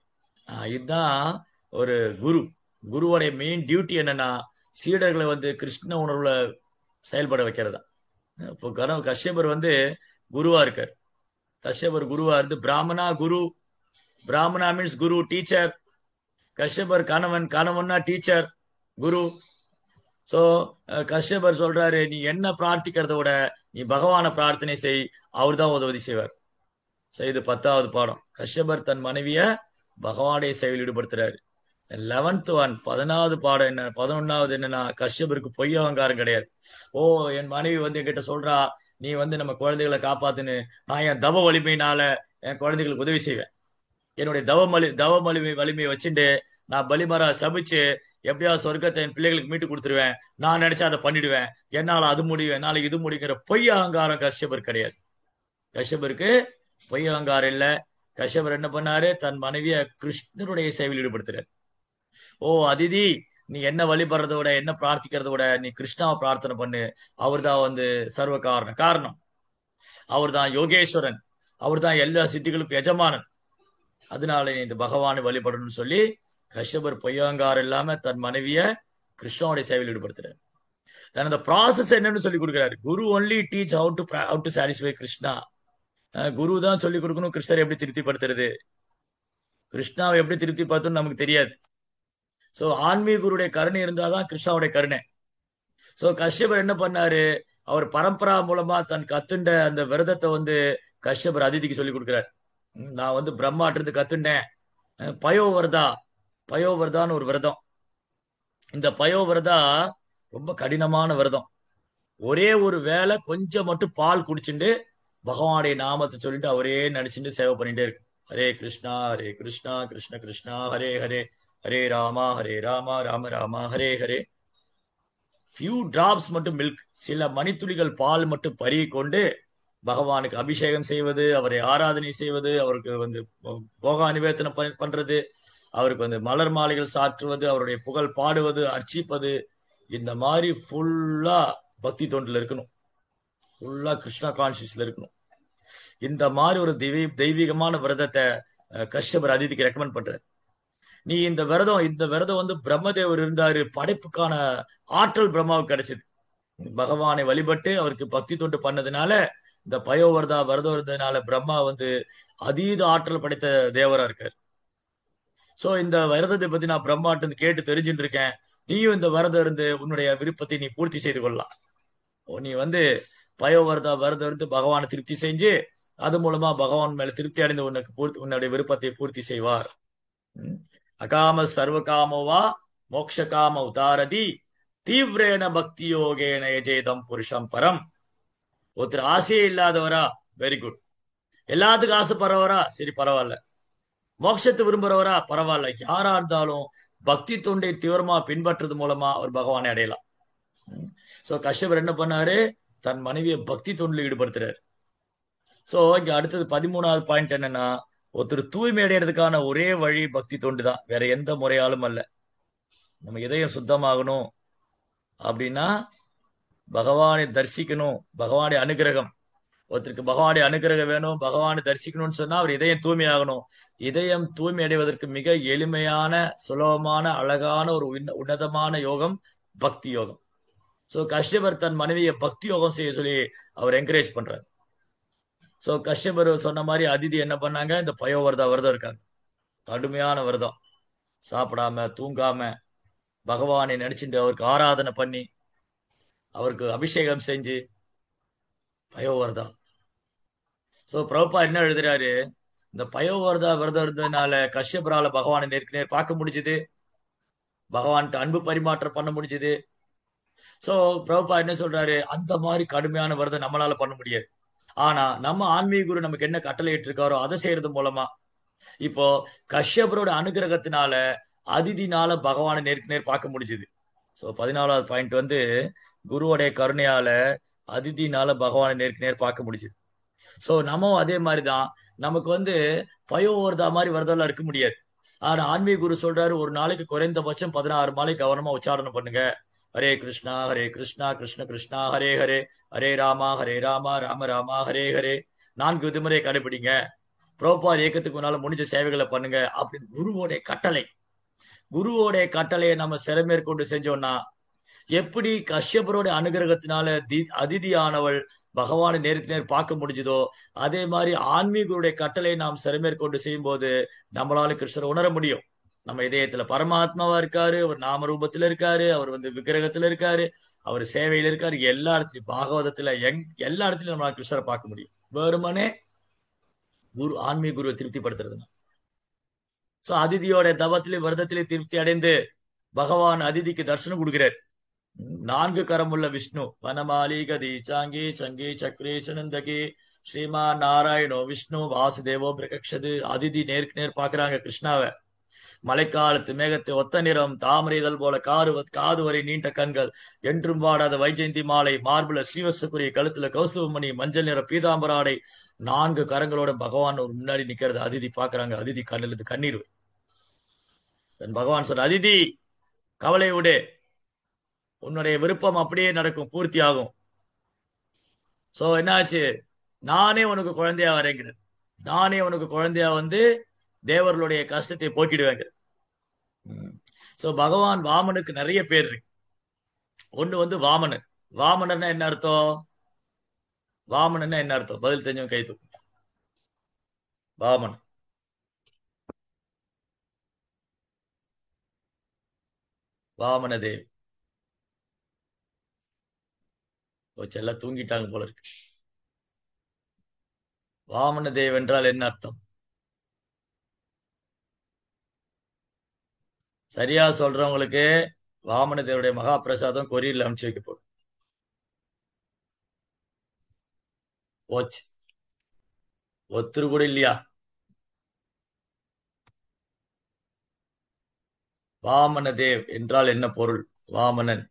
S1: இதுதான் ஒரு குருவோடைய மெயின் டியூட்டி. என்னன்னா சீடர்களை வந்து கிருஷ்ண உணர்வுல செயல்பட வைக்கிறதா. இப்போ கஷ்யபர் வந்து குருவா இருக்கார். கஷ்யபர் குருவா இருந்து பிராமணா மீன்ஸ் குரு, டீச்சர். கஷ்யபர் கணவன்னா டீச்சர், குரு. சோ கஷ்யபர் சொல்றாரு, நீ என்ன பிரார்த்திக்கிறத விட நீ பகவான பிரார்த்தனை செய், அவர் தான் உதவி செய்வார். இது 10வது பாடம். கஷ்யபர் தன் மனைவிய பகவானுடைய சேவையில் ஈடுபடுத்துறாரு. 11th ஒன், 10வது பாடம் என்ன, 11வது என்னன்னா, கஷ்யபருக்கு பொய் அகங்காரம் கிடையாது. ஓ என் மனைவி வந்து என்கிட்ட சொல்றா, நீ வந்து நம்ம குழந்தைகளை காப்பாத்துன்னு, நான் என் தவ வலிமையினால என் குழந்தைகளுக்கு உதவி செய்வேன். என்னுடைய தவ வலிமையை வச்சுட்டு நான் பலிமரா சபிச்சு எப்படியாவது சொர்க்கத்தை என் பிள்ளைகளுக்கு மீட்டு கொடுத்துருவேன், நான் நினைச்சா அதை பண்ணிடுவேன், என்னால அது முடியும், என்னால இது முடிங்கிற பொய் அகங்காரம் கஷ்யபர் கிடையாது. கஷ்யபருக்கு பொய் அகங்காரம் இல்ல. கஷ்யபர் என்ன பண்ணாரு, தன் மனைவிய கிருஷ்ணருடைய சேவையில் ஈடுபடுத்துறாரு. ஓ அதிதி, நீ என்ன வழிபடுறத விட, என்ன பிரார்த்திக்கிறத விட நீ கிருஷ்ணாவை பிரார்த்தனை பண்ணு, அவர் தான் வந்து சர்வ காரணம், அவர் தான் யோகேஸ்வரன், அவர் தான் எல்லா சித்திகளுக்கும் எஜமானன், அதனால நீ இந்த பகவானை வழிபடணும்னு சொல்லி கஷ்யபர் பொய்யங்காரம் இல்லாம தன் மனைவிய கிருஷ்ணாவுடைய சேவையில் ஈடுபடுத்துறாரு. அந்த ப்ராசஸ் என்னன்னு சொல்லி கொடுக்குறாரு. Guru only teach how to satisfy Krishna. குரு தான் சொல்லி கொடுக்கணும் கிருஷ்ணரை எப்படி திருப்திப்படுத்துறது, கிருஷ்ணாவை எப்படி திருப்திப்படுத்தணும் நமக்கு தெரியாது. சோ ஆன்மீக குருடைய கருணை இருந்தாதான் கிருஷ்ணாவுடைய கருணை. சோ கஷ்யபர் என்ன பண்ணாரு, அவர் பரம்பரா மூலமா தன் கத்துண்ட அந்த விரதத்தை வந்து கஷ்யபர் அதிதிக்கு சொல்லி கொடுக்கிறார். நான் வந்து பிரம்மாட்ட இருந்து கத்துண்டேன் பயோவர்தான்னு ஒரு விரதம். இந்த பயோவரதா ரொம்ப கடினமான விரதம். ஒரே ஒரு வேளை கொஞ்சம் மட்டும் பால் குடிச்சுட்டு பகவானுடைய நாமத்தை சொல்லிட்டு அவரே நடிச்சுட்டு சேவை பண்ணிட்டே இருக்கு. ஹரே கிருஷ்ணா கிருஷ்ண கிருஷ்ணா ஹரே ஹரே, ஹரே ராமா ராம ராம ஹரே ஹரே. ஃபியூ டிராப்ஸ் மட்டும் மில்க், சில மணித்துளிகள் பால் மட்டும் பருகி கொண்டு பகவானுக்கு அபிஷேகம் செய்வது, அவரை ஆராதனை செய்வது, அவருக்கு வந்து போக நிவேதனம் பண்றது, அவருக்கு வந்து மலர் மாலைகள் சாற்றுவது, அவருடைய புகழ் பாடுவது, அர்ச்சிப்பது, இந்த மாதிரி ஃபுல்லா பக்தி தொண்டில் இருக்கணும். ஃபுல்லா கிருஷ்ணா கான்சியஸ்ல இருக்கணும். இந்த மாதிரி ஒரு தெய்வீகமான விரதத்தை கஷ்யபர் அதிதிக்கு ரெக்கமெண்ட் பண்றாரு. நீ இந்த விரதம் வந்து பிரம்மதேவர் இருந்தாரு, படைப்புக்கான ஆற்றல் பிரம்மாவுக்கு கிடைச்சது. பகவானை வழிபட்டு அவருக்கு பக்தி தொண்டு பண்ணதுனால, இந்த பயோவர்தா விரதம் இருந்ததுனால பிரம்மா வந்து அதீத ஆற்றல் படைத்த தேவரா இருக்கார். சோ இந்த விரதத்தை பத்தி நான் பிரம்மாட்டு இருந்து கேட்டு தெரிஞ்சுட்டு இருக்கேன். நீயும் இந்த விரதம் இருந்து உன்னுடைய விருப்பத்தை நீ பூர்த்தி செய்து கொள்ளலாம். நீ வந்து பயோவர்தா விரதம் இருந்து பகவானை திருப்தி செஞ்சு அது மூலமா பகவான் மேல திருப்தி அடைந்து உன்னுடைய விருப்பத்தை பூர்த்தி செய்வார். அகாம சர்வகாமோவா மோக்ஷகாம உதாரதி தீவிரேன பக்தி யோகேன யஜேதம் புருஷம் பரம். ஒருத்தர் ஆசையே இல்லாதவரா, வெரி குட். எல்லாத்துக்கும் ஆசைப்படுறவரா, சரி பரவாயில்ல. மோட்சத்தை விரும்புறவரா, பரவாயில்ல. யாரா இருந்தாலும் பக்தி தொண்டை தீவிரமா பின்பற்றது மூலமா அவர் பகவானை அடையலாம். சோ கஷ்யபர் என்ன பண்ணாரு, தன் மனைவியை பக்தி தொண்டில் ஈடுபடுத்துறாரு. சோ இங்க அடுத்தது 13வது பாயிண்ட் என்னன்னா, ஒருத்தர் தூய்மை அடைகிறதுக்கான ஒரே வழி பக்தி தொண்டு தான், வேற எந்த முறையாலும் அல்ல. நம்ம இதயம் சுத்தமாகணும் அப்படின்னா பகவானை தரிசிக்கணும், பகவானுடைய அனுகிரகம். ஒருத்தருக்கு பகவானுடைய அனுகிரகம் வேணும், பகவானை தரிசிக்கணும்னு சொன்னா அவர் இதயம் தூய்மையாகணும். இதயம் தூய்மை அடைவதற்கு மிக எளிமையான, சுலபமான, அழகான ஒரு உன்னதமான யோகம் பக்தி யோகம். சோ கஷ்யபர் தன் மனைவியை பக்தி யோகம் செய்ய சொல்லி அவர் என்கரேஜ் பண்றாரு. சோ கஷ்யபர் சொன்ன மாதிரி அதிதி என்ன பண்ணாங்க, இந்த பயோவர்தா விரதம் இருக்காங்க. கடுமையான விரதம், சாப்பிடாம தூங்காம பகவானை நினைச்சுட்டு அவருக்கு ஆராதனை பண்ணி அவருக்கு அபிஷேகம் செஞ்சு பயோவர்தா. சோ பிரபுபா என்ன எழுதுறாரு, இந்த பயோவர்தா விரதம் இருந்ததுனால கஷ்யபரால பகவானை நேருக்கு நேர் பார்க்க முடிஞ்சது, பகவான்கிட்ட அன்பு பரிமாற்றம் பண்ண முடிஞ்சது. சோ பிரபுபா என்ன சொல்றாரு, அந்த மாதிரி கடுமையான விரதம் நம்மளால பண்ண முடியாது. ஆனா நம்ம ஆன்மீக குரு நமக்கு என்ன கட்டளையிட்டு இருக்காரோ அதை செய்யறது மூலமா, இப்போ கஷ்யபரோட அனுகிரகத்தினால அதிதினால பகவானை நேருக்கு நேர் பார்க்க முடிஞ்சது. சோ 14வது பாயிண்ட் வந்து குருவோடைய கருணையால அதிதினால பகவானை நேருக்கு நேர் பார்க்க முடிஞ்சது. சோ நம்ம அதே மாதிரிதான், நமக்கு வந்து பயோவர்தா மாதிரி விரதம்லாம் இருக்க முடியாது. ஆனா ஆன்மீக குரு சொல்றாரு, ஒரு நாளைக்கு குறைந்தபட்சம் 16 மாலை கவனமா உச்சாரணம் பண்ணுங்க. ஹரே கிருஷ்ணா கிருஷ்ண கிருஷ்ணா ஹரே ஹரே, ஹரே ராமா ராம ராமா ஹரே ஹரே 4 விதிமுறையை கடைபிடிங்க. புரோபார் இயக்கத்துக்கு முன்னால முடிஞ்ச சேவைகளை பண்ணுங்க அப்படின்னு குருவோடைய கட்டளை. குருவோடைய கட்டளையை நம்ம சிறமேற்கொண்டு செஞ்சோம்னா, எப்படி கஷ்யபரோட அனுகிரகத்தினால அதிதியானவள் பகவானை நேருக்கு நேர் பார்க்க முடிஞ்சதோ, அதே மாதிரி ஆன்மீகருடைய கட்டளை நாம் சிறமேற்கொண்டு செய்யும் போது நம்மளால கிருஷ்ணரை உணர முடியும். நம்ம இதயத்துல பரமாத்மாவா இருக்காரு, அவர் நாம ரூபத்துல இருக்காரு, அவர் வந்து விக்கிரகத்துல இருக்காரு, அவர் சேவையில இருக்காரு, எல்லா இடத்துலயும் பாகவதத்துல எல்லா இடத்துலயும் நம்மளால கிருஷ்ணரை பார்க்க முடியும். வெறுமனே ஆன்மீக குருவை திருப்திப்படுத்துறதுனா. சோ அதிதியோட தவத்திலே விரதத்திலே திருப்தி அடைந்து பகவான் அதிதிக்கு தரிசனம் கொடுக்கிறார். 4 கரமுள்ள விஷ்ணு, வனமாலி கதி சாங்கி சங்கி சக்ரே சனந்தகி ஸ்ரீமான் நாராயணோ விஷ்ணு வாசுதேவோ பிரகக்ஷது. அதிதி நேருக்கு நேர் பாக்குறாங்க கிருஷ்ணாவை. மழைக்காலத்து மேகத்தை ஒத்த நிறம், தாமரை இதழ் போல காது வரை நீண்ட கண்கள், என்றும் வாடாத வைஜெயந்தி மாலை, மார்புல ஸ்ரீவசபுரி, கழுத்துல கௌஸ்துவமணி, மஞ்சள் நிற பீதாம்பராடை, 4 கரங்களோட பகவான் ஒரு முன்னாடி நிக்கிறது அதிதி பாக்குறாங்க. அதிதி கண்ணிலிருந்து கண்ணீர். பகவான் சொல்ற, அதிதி கவலை விடு, உன்னுடைய விருப்பம் அப்படியே நடக்கும், பூர்த்தி ஆகும். சோ என்னாச்சு, நானே உனக்கு குழந்தையா வரேங்கிறேன், நானே உனக்கு குழந்தையா வந்து தேவர்களுடைய கஷ்டத்தை போக்கிடுவேங்க. சோ பகவான் வாமனுக்கு நிறைய பேர் இருக்கு. ஒண்ணு வந்து வாமனன். வாமனன்னா என்ன அர்த்தம், வாமனன்னா என்ன அர்த்தம், பதில் தெரிஞ்சவங்க கை தூக்கு. வாமன், வாமன தேவ். எல்லாம் தூங்கிட்டாங்க போல இருக்கு. வாமன தேவ் என்றால் என்ன அர்த்தம், சரியா சொல்றவங்களுக்கு வாமன தேவருடைய மகா பிரசாதம் கொரியர்ல அனுப்பிச்சு வைக்க போடும். போச்சு, ஒத்துரு கூட இல்லையா. வாமன தேவ் என்றால் என்ன பொருள், வாமனன்.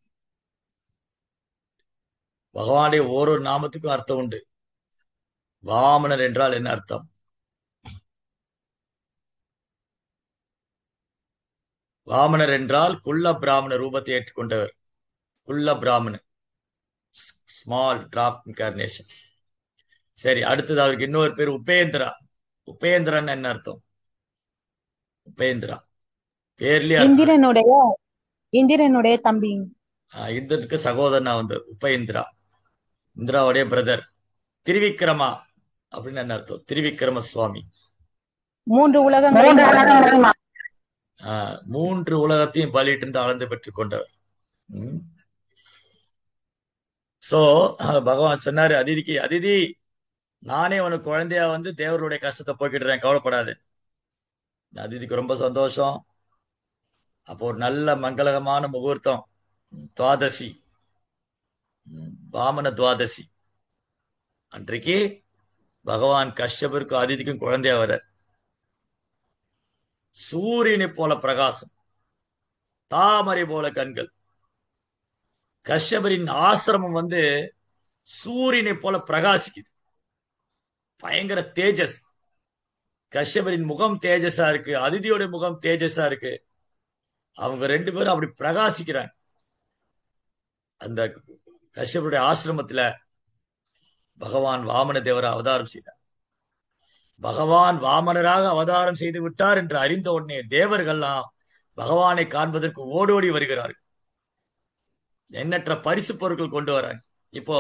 S1: பகவானுடைய ஒரு நாமத்துக்கும் அர்த்தம் உண்டு. வாமனர் என்றால் என்ன அர்த்தம்? வாமனர் என்றால் குள்ள பிராமண ரூபத்தை ஏற்றுக்கொண்டவர். குள்ள பிராமணன், ஸ்மால் டிராப் இன்கார்னேஷன். சரி, அடுத்தது அவருக்கு இன்னொரு பேர் உபேந்திரா. உபேந்திரன் என்ன அர்த்தம்? உபேந்திரா பேர்லயே அர்த்தம்.
S3: இந்திரனுடைய இந்திரனுடைய தம்பி.
S1: இந்திரனுக்கு சகோதரனா வந்து உபேந்திரா, இந்திராவுடைய பிரதர். திரிவிக்ரமா அப்படின்னு என்ன அர்த்தம்? திரிவிக்ரம சுவாமி.
S3: மூன்று உலகங்கள்
S1: மூன்று உலகத்தையும் பலியிட்டு அளந்து பெற்றுக் கொண்டவர். சோ பகவான் சொன்னாரு அதிதிக்கு, அதிதி நானே உனக்கு குழந்தையா வந்து தேவருடைய கஷ்டத்தை போக்கிடுறேன், கவலைப்படாது. அதிதிக்கு ரொம்ப சந்தோஷம். அப்போ ஒரு நல்ல மங்களகமான முகூர்த்தம், துவாதசி, வாமன துவாதசி அன்றைக்கு பகவான் கஷ்யபருக்கும் அதிதிக்கும் குழந்தையா வர. சூரியனை போல பிரகாசம், தாமரை போல கண்கள். கஷ்யபரின் ஆசிரமம் வந்து சூரியனை போல பிரகாசிக்குது, பயங்கர தேஜஸ். கஷ்யபரின் முகம் தேஜஸா இருக்கு, அதிதியோட முகம் தேஜஸா இருக்கு. அவங்க ரெண்டு பேரும் அப்படி பிரகாசிக்கிறாங்க. அந்த கஷ்யபருடைய ஆசிரமத்துல பகவான் வாமன தேவரை அவதாரம் செய்தார். பகவான் வாமனராக அவதாரம் செய்து விட்டார் என்று அறிந்த உடனே தேவர்கள்லாம் பகவானை காண்பதற்கு ஓடோடி வருகிறார்கள். எண்ணற்ற பரிசு பொருட்கள் கொண்டு வராங்க. இப்போ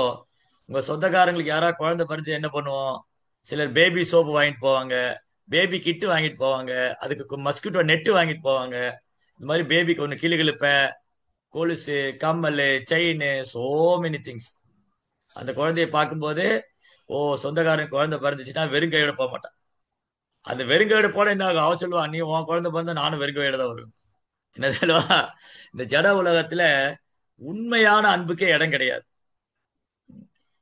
S1: உங்க சொந்தக்காரங்களுக்கு யாராவது குழந்தை பிறந்து என்ன பண்ணுவோம்? சிலர் பேபி சோப்பு வாங்கிட்டு போவாங்க, பேபி கிட்டு வாங்கிட்டு போவாங்க, அதுக்கு மஸ்கிட்டோ நெட்டு வாங்கிட்டு போவாங்க. இந்த மாதிரி பேபிக்கு ஒன்று கிளுகிழுப்ப, கொலுசு, கம்மல், செயின், சோ மெனி திங்ஸ். அந்த குழந்தைய பார்க்கும்போது, ஓ சொந்தக்காரன் குழந்தை பிறந்துச்சுன்னா வெறுங்கையோட போக மாட்டான். அந்த வெறுங்கையோட போல என்ன ஆகும்? அவ சொல்லுவா, நீ உன் குழந்தை பிறந்தா நானும் வெறுங்கையோட தான் வருவேன். என்ன சொல்லுவா? இந்த ஜட உலகத்துல உண்மையான அன்புக்கே இடம் கிடையாது.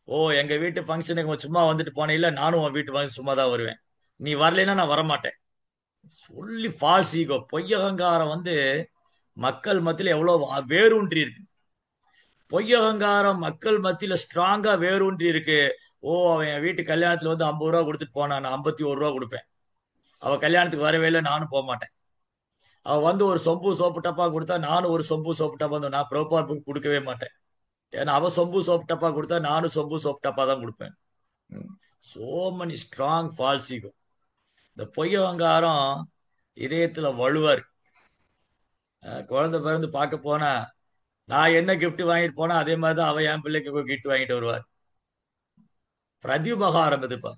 S1: ஓ எங்க வீட்டு ஃபங்க்ஷனுக்கு சும்மா வந்துட்டு போனே, இல்ல நானும் உன் வீட்டு ஃபங்க்ஷன் சும்மா தான் வருவேன், நீ வரலைன்னா நான் வரமாட்டேன் சொல்லி ஃபால்ஸ் ஈகோ, பொய்யகங்காரம் வந்து மக்கள் மத்தியில எவ்வளவு வேரூன்றி இருக்கு. பொய்யகங்காரம் மக்கள் மத்தியில ஸ்ட்ராங்கா வேரூன்றி இருக்கு. ஓ அவன் என் வீட்டு கல்யாணத்துல வந்து 50 ரூபா கொடுத்துட்டு போனான், நான் 51 ரூபா கொடுப்பேன். அவ கல்யாணத்துக்கு வரவே இல்லை, நானும் போக மாட்டேன். அவ வந்து ஒரு சொம்பு சோப்பு டப்பா கொடுத்தா நானும் ஒரு சொம்பு சோப்பு டப்பா வந்து நான் ப்ரோபார் புக் கொடுக்கவே மாட்டேன். ஏன்னா அவ சொம்பு சோப்பு டப்பா கொடுத்தா நானும் சொம்பு சோப்பு டப்பா தான் கொடுப்பேன். So many strong false ego. இந்த பொய்யகங்காரம் இதயத்துல வலுவார். குழந்தை பிறந்து பார்க்க போனா நான் என்ன கிஃப்ட் வாங்கிட்டு போனா அதே மாதிரிதான் அவ என் பிள்ளைக்கு கிஃப்ட் வாங்கிட்டு வருவார். பிரதிபகாரம் எதிர்ப்பா.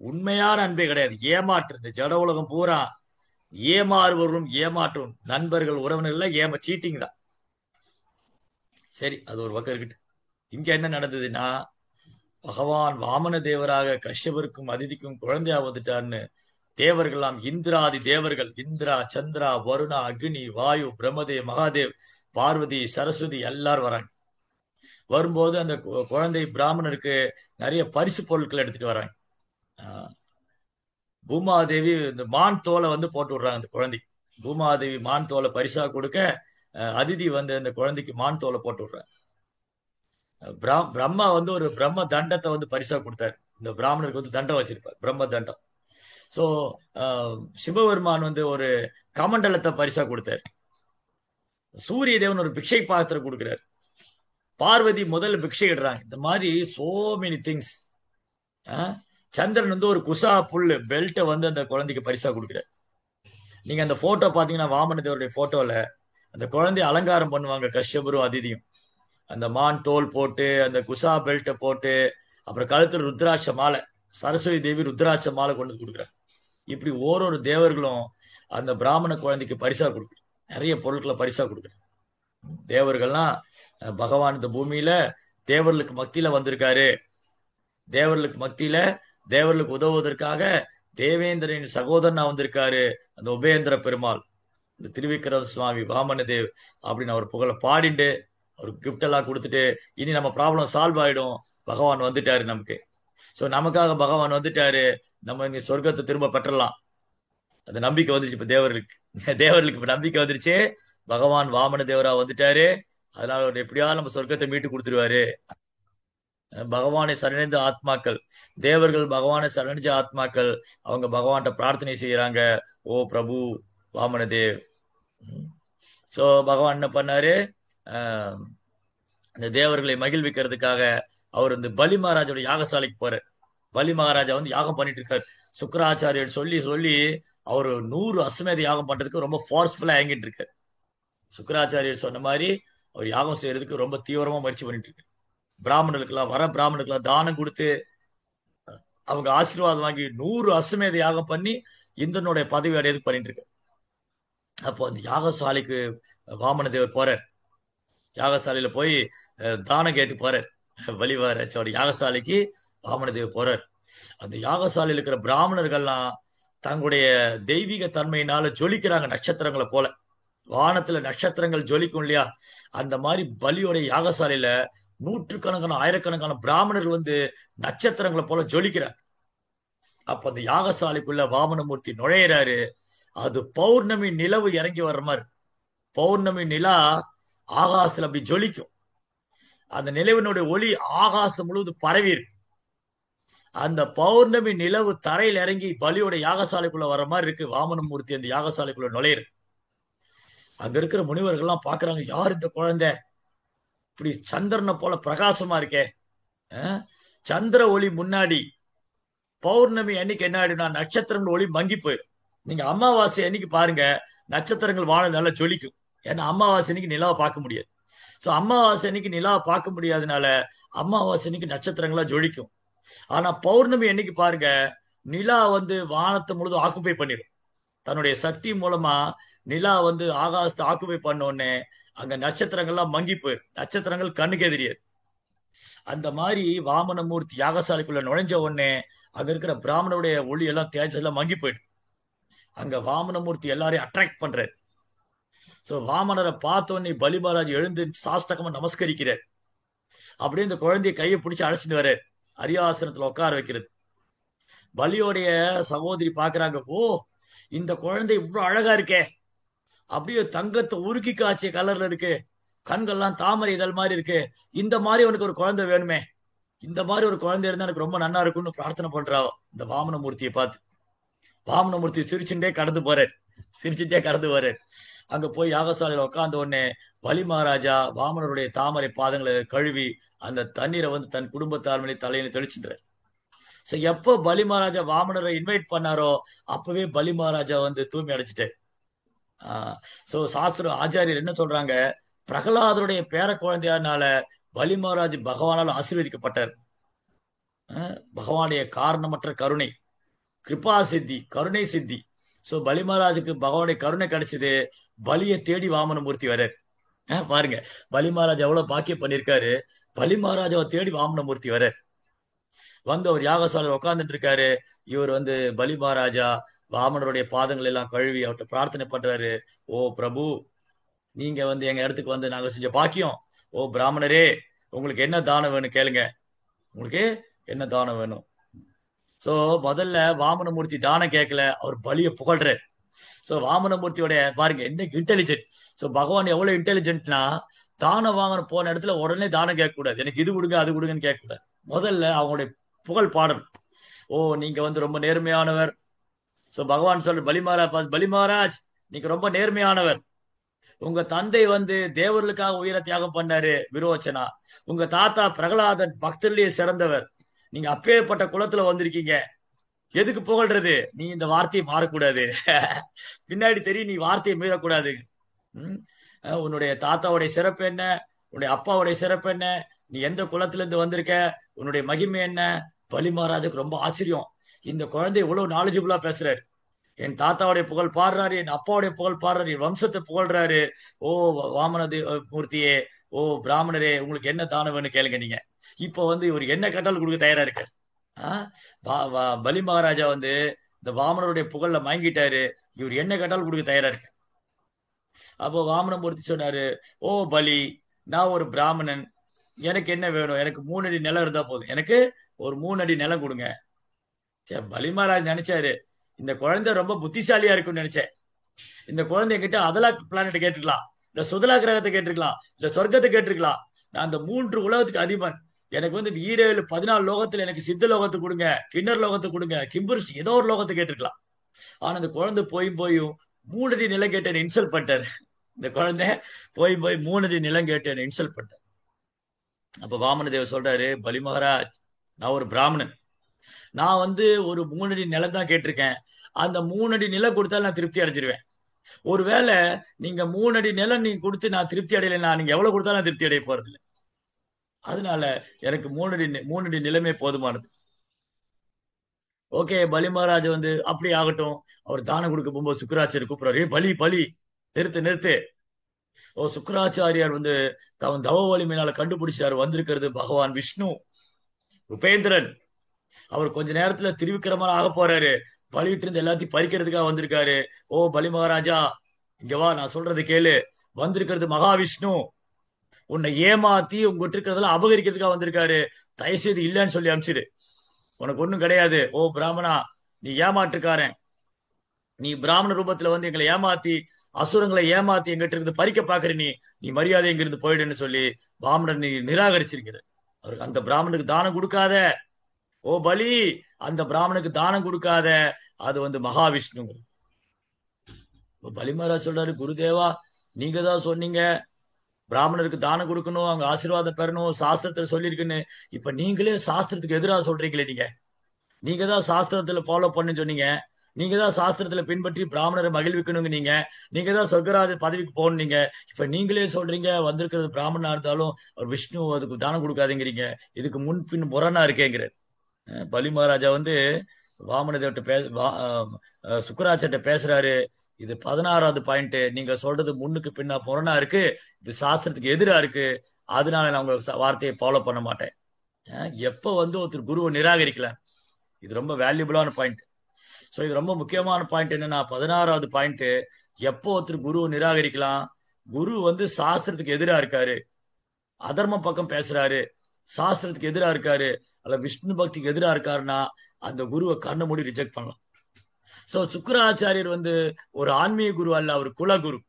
S1: உண்மையான அன்பே கிடையாது, ஏமாற்று. இந்த ஜட உலகம் பூரா ஏமாறுவர்களும் ஏமாற்றும் நண்பர்கள் உறவினர்கள் சீட்டிங் தான். சரி, அது ஒரு பக்கம் இருக்கட்டு. இங்க என்ன நடந்ததுன்னா, பகவான் வாமன தேவராக கஷ்யபருக்கும் அதிதிக்கும் குழந்தையா வந்துட்டார்னு தேவர்கள்லாம், இந்திராதி தேவர்கள், இந்திரா, சந்திரா, வருணா, அக்னி, வாயு, பிரம்மதேவ், மகாதேவ், பார்வதி, சரஸ்வதி எல்லாரும் வராங்க. வரும்போது அந்த குழந்தை பிராமணருக்கு நிறைய பரிசு பொருட்கள் எடுத்துட்டு வராங்க. பூமாதேவி இந்த மான் தோலை வந்து போட்டு விடுறாங்க அந்த குழந்தைக்கு. பூமாதேவி மான் தோலை பரிசா கொடுக்க அதிதி வந்து அந்த குழந்தைக்கு மான் தோலை போட்டு விடுறாங்க. பிரம்மா வந்து ஒரு பிரம்ம தண்டத்தை வந்து பரிசா கொடுத்தாரு. இந்த பிராமணருக்கு வந்து தண்டம் வச்சிருப்பார், பிரம்ம தண்டம். சோ சிவபெருமான் வந்து ஒரு கமண்டலத்தை பரிசா கொடுத்தாரு. சூரிய தேவன் ஒரு பிக்ஷை பாத்திரம் கொடுக்கிறார். பார்வதி முதல்ல பிக்ஷை இடுறாங்க. இந்த மாதிரி சோ மெனி திங்ஸ். சந்திரன் வந்து ஒரு குசா புல்லு பெல்ட்டை வந்து அந்த குழந்தைக்கு பரிசா கொடுக்கிறார். நீங்க அந்த போட்டோ பாத்தீங்கன்னா, வாமன தேவருடைய போட்டோல அந்த குழந்தைய அலங்காரம் பண்ணுவாங்க கஷ்யபரும் அதிதியும். அந்த மான் தோல் போட்டு, அந்த குசா பெல்ட்டை போட்டு, அப்புறம் கழுத்துல ருத்ராட்ச மாலை, சரஸ்வதி தேவி ருத்ராட்ச மாலை கொண்டு கொடுக்குறாங்க. இப்படி ஓரொரு தேவர்களும் அந்த பிராமண குழந்தைக்கு பரிசா கொடுக்குறாங்க, நிறைய பொருட்களை பரிசா கொடுக்குறாங்க. தேவர்கள்லாம் பகவான் இந்த பூமியில தேவர்களுக்கு மத்தியில வந்திருக்காரு. தேவர்களுக்கு மத்தியில தேவர்களுக்கு உதவுவதற்காக தேவேந்திரனின் சகோதரனா வந்திருக்காரு அந்த உபேந்திர பெருமாள், இந்த திருவிக்கிரம சுவாமி வாமன தேவ் அப்படின்னு அவர் புகழ பாடிண்டு அவருக்கு கிஃப்ட் எல்லாம் கொடுத்துட்டு, இனி நம்ம ப்ராப்ளம் சால்வ் ஆயிடும், பகவான் வந்துட்டாரு நமக்கு. சோ நமக்காக பகவான் வந்துட்டாரு, நம்ம இங்க சொர்க்கத்தை திரும்ப பெற்றலாம். அந்த நம்பிக்கை வந்துருச்சு இப்ப தேவர்களுக்கு. தேவர்களுக்கு இப்ப நம்பிக்கை வந்துருச்சு, பகவான் வாமன தேவரா வந்துட்டாரு, அதனால எப்படியாவது நம்ம சொர்க்கத்தை மீட்டு கொடுத்துருவாரு. பகவானை சரணடைந்த ஆத்மாக்கள், தேவர்கள் பகவானை சரணடைஞ்ச ஆத்மாக்கள், அவங்க பகவான்கிட்ட பிரார்த்தனை செய்யறாங்க. ஓ பிரபு வாமனதேவ். சோ பகவான் என்ன பண்ணாரு? அஹ், இந்த தேவர்களை மகிழ்விக்கிறதுக்காக அவர் இந்த பலி மகாராஜோட யாகசாலைக்கு போறார். பலி மகாராஜா வந்து யாகம் பண்ணிட்டு இருக்காரு. சுக்கராச்சாரியர் சொல்லி சொல்லி அவர் 100 அஸ்வமேத யாகம் பண்றதுக்கு ரொம்ப ஃபோர்ஸ்ஃபுல்லா இயங்கிட்டு இருக்காரு. சுக்கராச்சாரியர் சொன்ன மாதிரி அவர் யாகம் செய்யறதுக்கு ரொம்ப தீவிரமா முயற்சி பண்ணிட்டு இருக்காரு. பிராமணர்களுக்கெல்லாம் வர பிராமணர்களுக்கெல்லாம் தானம் கொடுத்து அவங்க ஆசீர்வாதம் வாங்கி 100 அஸ்வமேத யாகம் பண்ணி இந்திரனுடைய பதவி அடையதுக்கு பண்ணிட்டு இருக்காரு. அப்போ அந்த யாகசாலைக்கு வாமனதேவர் போறார். யாகசாலையில போய் தானம் கேட்டு போறார். பலி மகாராஜோட யாகசாலைக்கு வாமனதேவர் போறார். அந்த யாகசாலையில் இருக்கிற பிராமணர்கள்லாம் தங்களுடைய தெய்வீக தன்மையினால ஜொலிக்கிறாங்க, நட்சத்திரங்களை போல. வானத்துல நட்சத்திரங்கள் ஜொலிக்கும் இல்லையா, அந்த மாதிரி பலியோட யாகசாலையில நூற்றுக்கணக்கான ஆயிரக்கணக்கான பிராமணர்கள் வந்து நட்சத்திரங்களை போல ஜொலிக்கிறாங்க. அப்ப அந்த யாகசாலைக்குள்ள வாமனமூர்த்தி நுழையிறாரு. அது பௌர்ணமி நிலவு இறங்கி வர்ற மாதிரி. பௌர்ணமி நிலா ஆகாசத்துல அப்படி ஜொலிக்கும். அந்த நிலவினுடைய ஒளி ஆகாசம் முழுவதும் பரவி இருக்கு. அந்த பௌர்ணமி நிலவு தரையில் இறங்கி பலியோட யாகசாலைக்குள்ள வர்ற மாதிரி இருக்கு. வாமனமூர்த்தி அந்த யாகசாலைக்குள்ள நுழையிரு. அங்க இருக்கிற முனிவர்கள்லாம் பாக்குறாங்க, யார் இந்த குழந்தை இப்படி சந்திரனை போல பிரகாசமா இருக்கே. சந்திர ஒளி முன்னாடி பௌர்ணமி அன்னைக்கு என்ன ஆயிடுனா நட்சத்திரங்கள் ஒளி மங்கி போயிடும். நீங்க அமாவாசை அன்னைக்கு பாருங்க, நட்சத்திரங்கள் வானம் நல்லா ஜொலிக்கும். ஏன்னா அமாவாசை அன்னைக்கு நிலாவை பார்க்க முடியாது. சோ அமாவாசை அன்னைக்கு நிலாவை பார்க்க முடியாதனால அமாவாசை அன்னைக்கு நட்சத்திரங்களா ஜொலிக்கும். ஆனா பௌர்ணமி அன்னைக்கு பாருங்க, நிலா வந்து வானத்தை முழுதும் ஆக்குபை பண்ணிடும். தன்னுடைய சக்தி மூலமா நிலா வந்து ஆகாசத்தை ஆக்குபை பண்ண உடனே அங்க நட்சத்திரங்கள்லாம் மங்கி போயிடும். நட்சத்திரங்கள் கண்ணுக்கே தெரியாது. அந்த மாதிரி வாமனமூர்த்தி யாகசாலைக்குள்ள நுழைஞ்ச உடனே அங்க இருக்கிற பிராமணனுடைய ஒளி எல்லாம் தேஜஸ் எல்லாம் மங்கி போயிடும். அங்க வாமனமூர்த்தி எல்லாரையும் அட்ராக்ட் பண்றாரு. சோ வாமனரை பார்த்த உடனே பலி மகாராஜ் எழுந்து சாஷ்டகமா நமஸ்கரிக்கிறார். அப்படியே இந்த குழந்தைய கையை பிடிச்சி அழைச்சிட்டு வர்றாரு. அரியாசனத்துல உட்கார வைக்கிறது. பலியோடைய சகோதரி பாக்குறாங்க, ஓ இந்த குழந்தை இவ்வளவு அழகா இருக்கே, அப்படியே தங்கத்தை உருக்கி காய்ச்சிய கலர்ல இருக்கு, கண்கள்லாம் தாமரை இதழ் மாதிரி இருக்கு, இந்த மாதிரி உனக்கு ஒரு குழந்தை வேணுமே, இந்த மாதிரி ஒரு குழந்தை இருந்தா எனக்கு ரொம்ப நன்னா இருக்கும்னு பிரார்த்தனை பண்றாவோ இந்த வாமனமூர்த்தியை பார்த்து. வாமனமூர்த்தி சிரிச்சுட்டே கடந்து போறாரு. அங்க போய் யாகசாலையில உட்கார்ந்த உடனே பலி மகாராஜா வாமனருடைய தாமரை பாதங்களை கழுவி அந்த தண்ணீரை வந்து தன் குடும்பத்தார் மேலே தலையில தெளிச்சுன்றார். சோ எப்போ பலி மகாராஜா வாமனரை இன்வைட் பண்ணாரோ அப்பவே பலி மகாராஜா வந்து தூய்மை அடைச்சிட்டாரு. சோ சாஸ்திர ஆச்சாரியர் என்ன சொல்றாங்க, பிரகலாதருடைய பேர குழந்தையானால பலி மகாராஜ் பகவானால் ஆசீர்வதிக்கப்பட்டார். பகவானுடைய காரணமற்ற கருணை, கிருபா சித்தி, கருணை சித்தி. சோ பலி மகாராஜுக்கு பகவானுடைய கருணை கிடைச்சது. பலியை தேடி வாமனமூர்த்தி வர்றார். பாருங்க பலி மகாராஜ் எவ்வளவு பாக்கியம் பண்ணிருக்காரு. பலி மகாராஜாவை தேடி வாமனமூர்த்தி வர்றார். வந்து அவர் யாகசாலையில் உட்கார்ந்துட்டு இருக்காரு. இவர் வந்து பலி மகாராஜா வாமனருடைய பாதங்கள் எல்லாம் கழுவி அவர்கிட்ட பிரார்த்தனை பண்றாரு. ஓ பிரபு, நீங்க வந்து எங்க இடத்துக்கு வந்து நாங்க செஞ்ச பாக்கியம். ஓ பிராமணரே, உங்களுக்கு என்ன தானம் வேணும் கேளுங்க, உங்களுக்கு என்ன தானம் வேணும். சோ முதல்ல வாமனமூர்த்தி தானம் கேட்கல, அவர் பலியை புகழ்றாரு. சோ வாமனமூர்த்தியோட பாருங்க என்ன இன்டெலிஜென்ட். சோ பகவான் எவ்வளவு இன்டெலிஜென்ட்னா, தானம் வாங்க போன இடத்துல உடனே தானம் கேட்க கூடாது, எனக்கு இது கொடுங்க அது கொடுங்கன்னு கேட்க கூடாது. முதல்ல அவங்களுடைய புகழ் பாடல். ஓ நீங்க வந்து ரொம்ப நேர்மையானவர். சோ பகவான் சொல்ற பலி மகாராஜ் நீங்க ரொம்ப நேர்மையானவர். உங்க தந்தை வந்து தேவர்களுக்காக உயிரை தியாகம் பண்ணாரு விரோச்சனா. உங்க தாத்தா பிரகலாதன் பக்தர்லயே சிறந்தவர். நீங்க அப்பேற்பட்ட குலத்துல வந்திருக்கீங்க, எதுக்கு புகழ்றது? நீ இந்த வார்த்தையை மாறக்கூடாது. பின்னாடி தெரியும் நீ வார்த்தையை மீறக்கூடாது. உன்னுடைய தாத்தாவுடைய சிறப்பு என்ன, உன்னுடைய அப்பாவுடைய சிறப்பு என்ன, நீ எந்த குலத்துல இருந்து வந்திருக்க, உன்னுடைய மகிமை என்ன. பலி மகாராஜுக்கு ரொம்ப ஆச்சரியம். இந்த குழந்தை இவ்வளவு நாலேஜபிளா பேசுறாரு. என் தாத்தாவுடைய புகழ் பாடுறாரு, என் அப்பாவுடைய புகழ் பாடுறாரு, என் வம்சத்தை புகழ்றாரு. ஓ வாமன மூர்த்தியே, ஓ பிராமணரே, உங்களுக்கு என்ன தானம் வேணும் கேளுங்க நீங்க. இப்ப வந்து இவர் என்ன கேட்டாலும் கொடுக்க தயாரா இருக்காரு. பலி மகாராஜா வந்து இந்த வாமனருடைய புகழ்ல மயங்கிட்டாரு. இவர் என்ன கேட்டாலும் கொடுக்க தயாரா இருக்கு. அப்போ வாமனமூர்த்தி சொன்னாரு, ஓ பலி, நான் ஒரு பிராமணன், எனக்கு என்ன வேணும், எனக்கு 3 அடி நிலம் இருந்தா போதும், எனக்கு ஒரு 3 அடி நிலம் கொடுங்க. சரி பலி மகாராஜ் நினைச்சாரு, இந்த குழந்தை ரொம்ப புத்திசாலியா இருக்கும்னு நினைச்சேன். இந்த குழந்தை கிட்ட அதலா பிளானட் கேட்டுக்கலாம், இல்ல சுதலா கிரகத்தை கேட்டிருக்கலாம், இல்ல சொர்க்கத்தை கேட்டிருக்கலாம். நான் அந்த 3 உலகத்துக்கு அதிபன், எனக்கு வந்து இந்த ஈரேழு 14 லோகத்துல எனக்கு சித்த லோகத்தை கொடுங்க, கிண்ணர் லோகத்தை கொடுங்க, கிம்புருஷ் ஏதோ ஒரு லோகத்தை கேட்டிருக்கலாம். ஆனா அந்த குழந்தை போயும் 3 அடி நிலம் கேட்டு என்ன இன்சல்ட் பண்ணிட்டாரு. இந்த குழந்தை போய் 3 அடி நிலம் கேட்டு என்ன இன்சல்ட் பண்ணிட்டாரு. அப்ப வாமனதேவர் சொல்றாரு, பலி மகாராஜ், நான் ஒரு பிராமணன், நான் வந்து ஒரு 3 அடி நிலம் தான் கேட்டிருக்கேன். அந்த 3 அடி நிலம் கொடுத்தாலும் நான் திருப்தி அடைஞ்சிருவேன். ஒருவேளை நீங்க 3 அடி நிலம் நீங்க கொடுத்து நான் திருப்தி அடையலைன்னா நீங்க எவ்வளவு கொடுத்தாலும் நான் திருப்தி அடைய போறது இல்லை. அதனால எனக்கு 3 அடி நிலமே போதுமானது. ஓகே, பலி மகாராஜ் வந்து அப்படி ஆகட்டும். அவர் தானம் கொடுக்க போகும்போது சுக்கராச்சாரியர் கூப்பிடுறாரு, பலி பலி நிறுத்து நிறுத்து. சுக்கராச்சாரியார் வந்து தவன் தவ வலிமையினால கண்டுபிடிச்சாரு, வந்திருக்கிறது பகவான் விஷ்ணு உபேந்திரன். அவர் கொஞ்ச நேரத்துல திருவிக்கிரமன் ஆக போறாரு. பலிட்டு இருந்து எல்லாத்தையும் பறிக்கிறதுக்காக வந்திருக்காரு. பலி மகாராஜா இங்க வா, நான் சொல்றது கேளு. வந்திருக்கிறது மகாவிஷ்ணு, உன்னை ஏமாத்தி உங்ககிட்ட இருக்கிறதெல்லாம் அபகரிக்கிறதுக்காக வந்திருக்காரு. தயவுசெய்து இல்லைன்னு சொல்லி அனுப்பிச்சிரு. உனக்கு ஒண்ணும் கிடையாது. பிராமணா, நீ ஏமாற்றுக்காரன். நீ பிராமண ரூபத்துல வந்து எங்களை ஏமாத்தி அசுரங்களை ஏமாத்தி எங்கிட்ட இருந்து பறிக்க பாக்குற, நீ மரியாதை எங்கிருந்து போயிடுன்னு சொல்லி பிராமணர் நீ நிராகரிச்சிருக்கிற. அவருக்கு அந்த பிராமணனுக்கு தானம் கொடுக்காத. பலி, அந்த பிராமணுக்கு தானம் கொடுக்காத, அது வந்து மகாவிஷ்ணு. பலி மகாராஜ் சொல்றாரு, குருதேவா நீங்க தான் சொன்னீங்க பிராமணருக்கு தானம் கொடுக்கணும், அவங்க ஆசீர்வாதம் பெறணும், சாஸ்திரத்துல சொல்லியிருக்குன்னு. இப்ப நீங்களே சாஸ்திரத்துக்கு எதிராக சொல்றீங்களே. நீங்க தான் சாஸ்திரத்துல ஃபாலோ பண்ணு சொன்னீங்க. நீங்க தான் சாஸ்திரத்துல பின்பற்றி பிராமணரை மகிழ்விக்கணுங்க. நீங்க தான் சொர்க்கராஜ பதவிக்கு போகணுங்க. இப்ப நீங்களே சொல்றீங்க வந்திருக்கிறது பிராமணனா இருந்தாலும் அவர் விஷ்ணு அதுக்கு தானம் கொடுக்காதீங்கிறீங்க. இதுக்கு முன்பின் முரணா இருக்கேங்கிறார். பலி மகாராஜா வந்து வாமனதேவர்கிட்ட சுக்கராச்சார்ட்ட பேசுறாரு. இது 16வது பாயிண்ட். நீங்க சொல்றது முன்னுக்கு பின்னா முரணா இருக்கு, இது சாஸ்திரத்துக்கு எதிரா இருக்கு, அதனால நான் உங்க வார்த்தையை ஃபாலோ பண்ண மாட்டேன். எப்ப வந்து ஒருத்தர் குருவை நிராகரிக்கலாம், இது ரொம்ப வேல்யூபிளான பாயிண்ட். ஸோ இது ரொம்ப முக்கியமான பாயிண்ட். என்னன்னா 16வது பாயிண்ட், எப்போ ஒருத்தர் குருவை நிராகரிக்கலாம், குரு வந்து சாஸ்திரத்துக்கு எதிரா இருக்காரு, அதர்ம பக்கம் பேசுறாரு, சாஸ்திரத்துக்கு எதிரா இருக்காரு, அல்ல விஷ்ணு பக்திக்கு எதிரா இருக்காருன்னா அந்த குருவை கண்ணை மூடி ரிஜெக்ட் பண்ணலாம். சோ சுக்கராச்சாரியர் வந்து ஒரு ஆன்மீக குரு அல்ல, அவர் குலகுரு,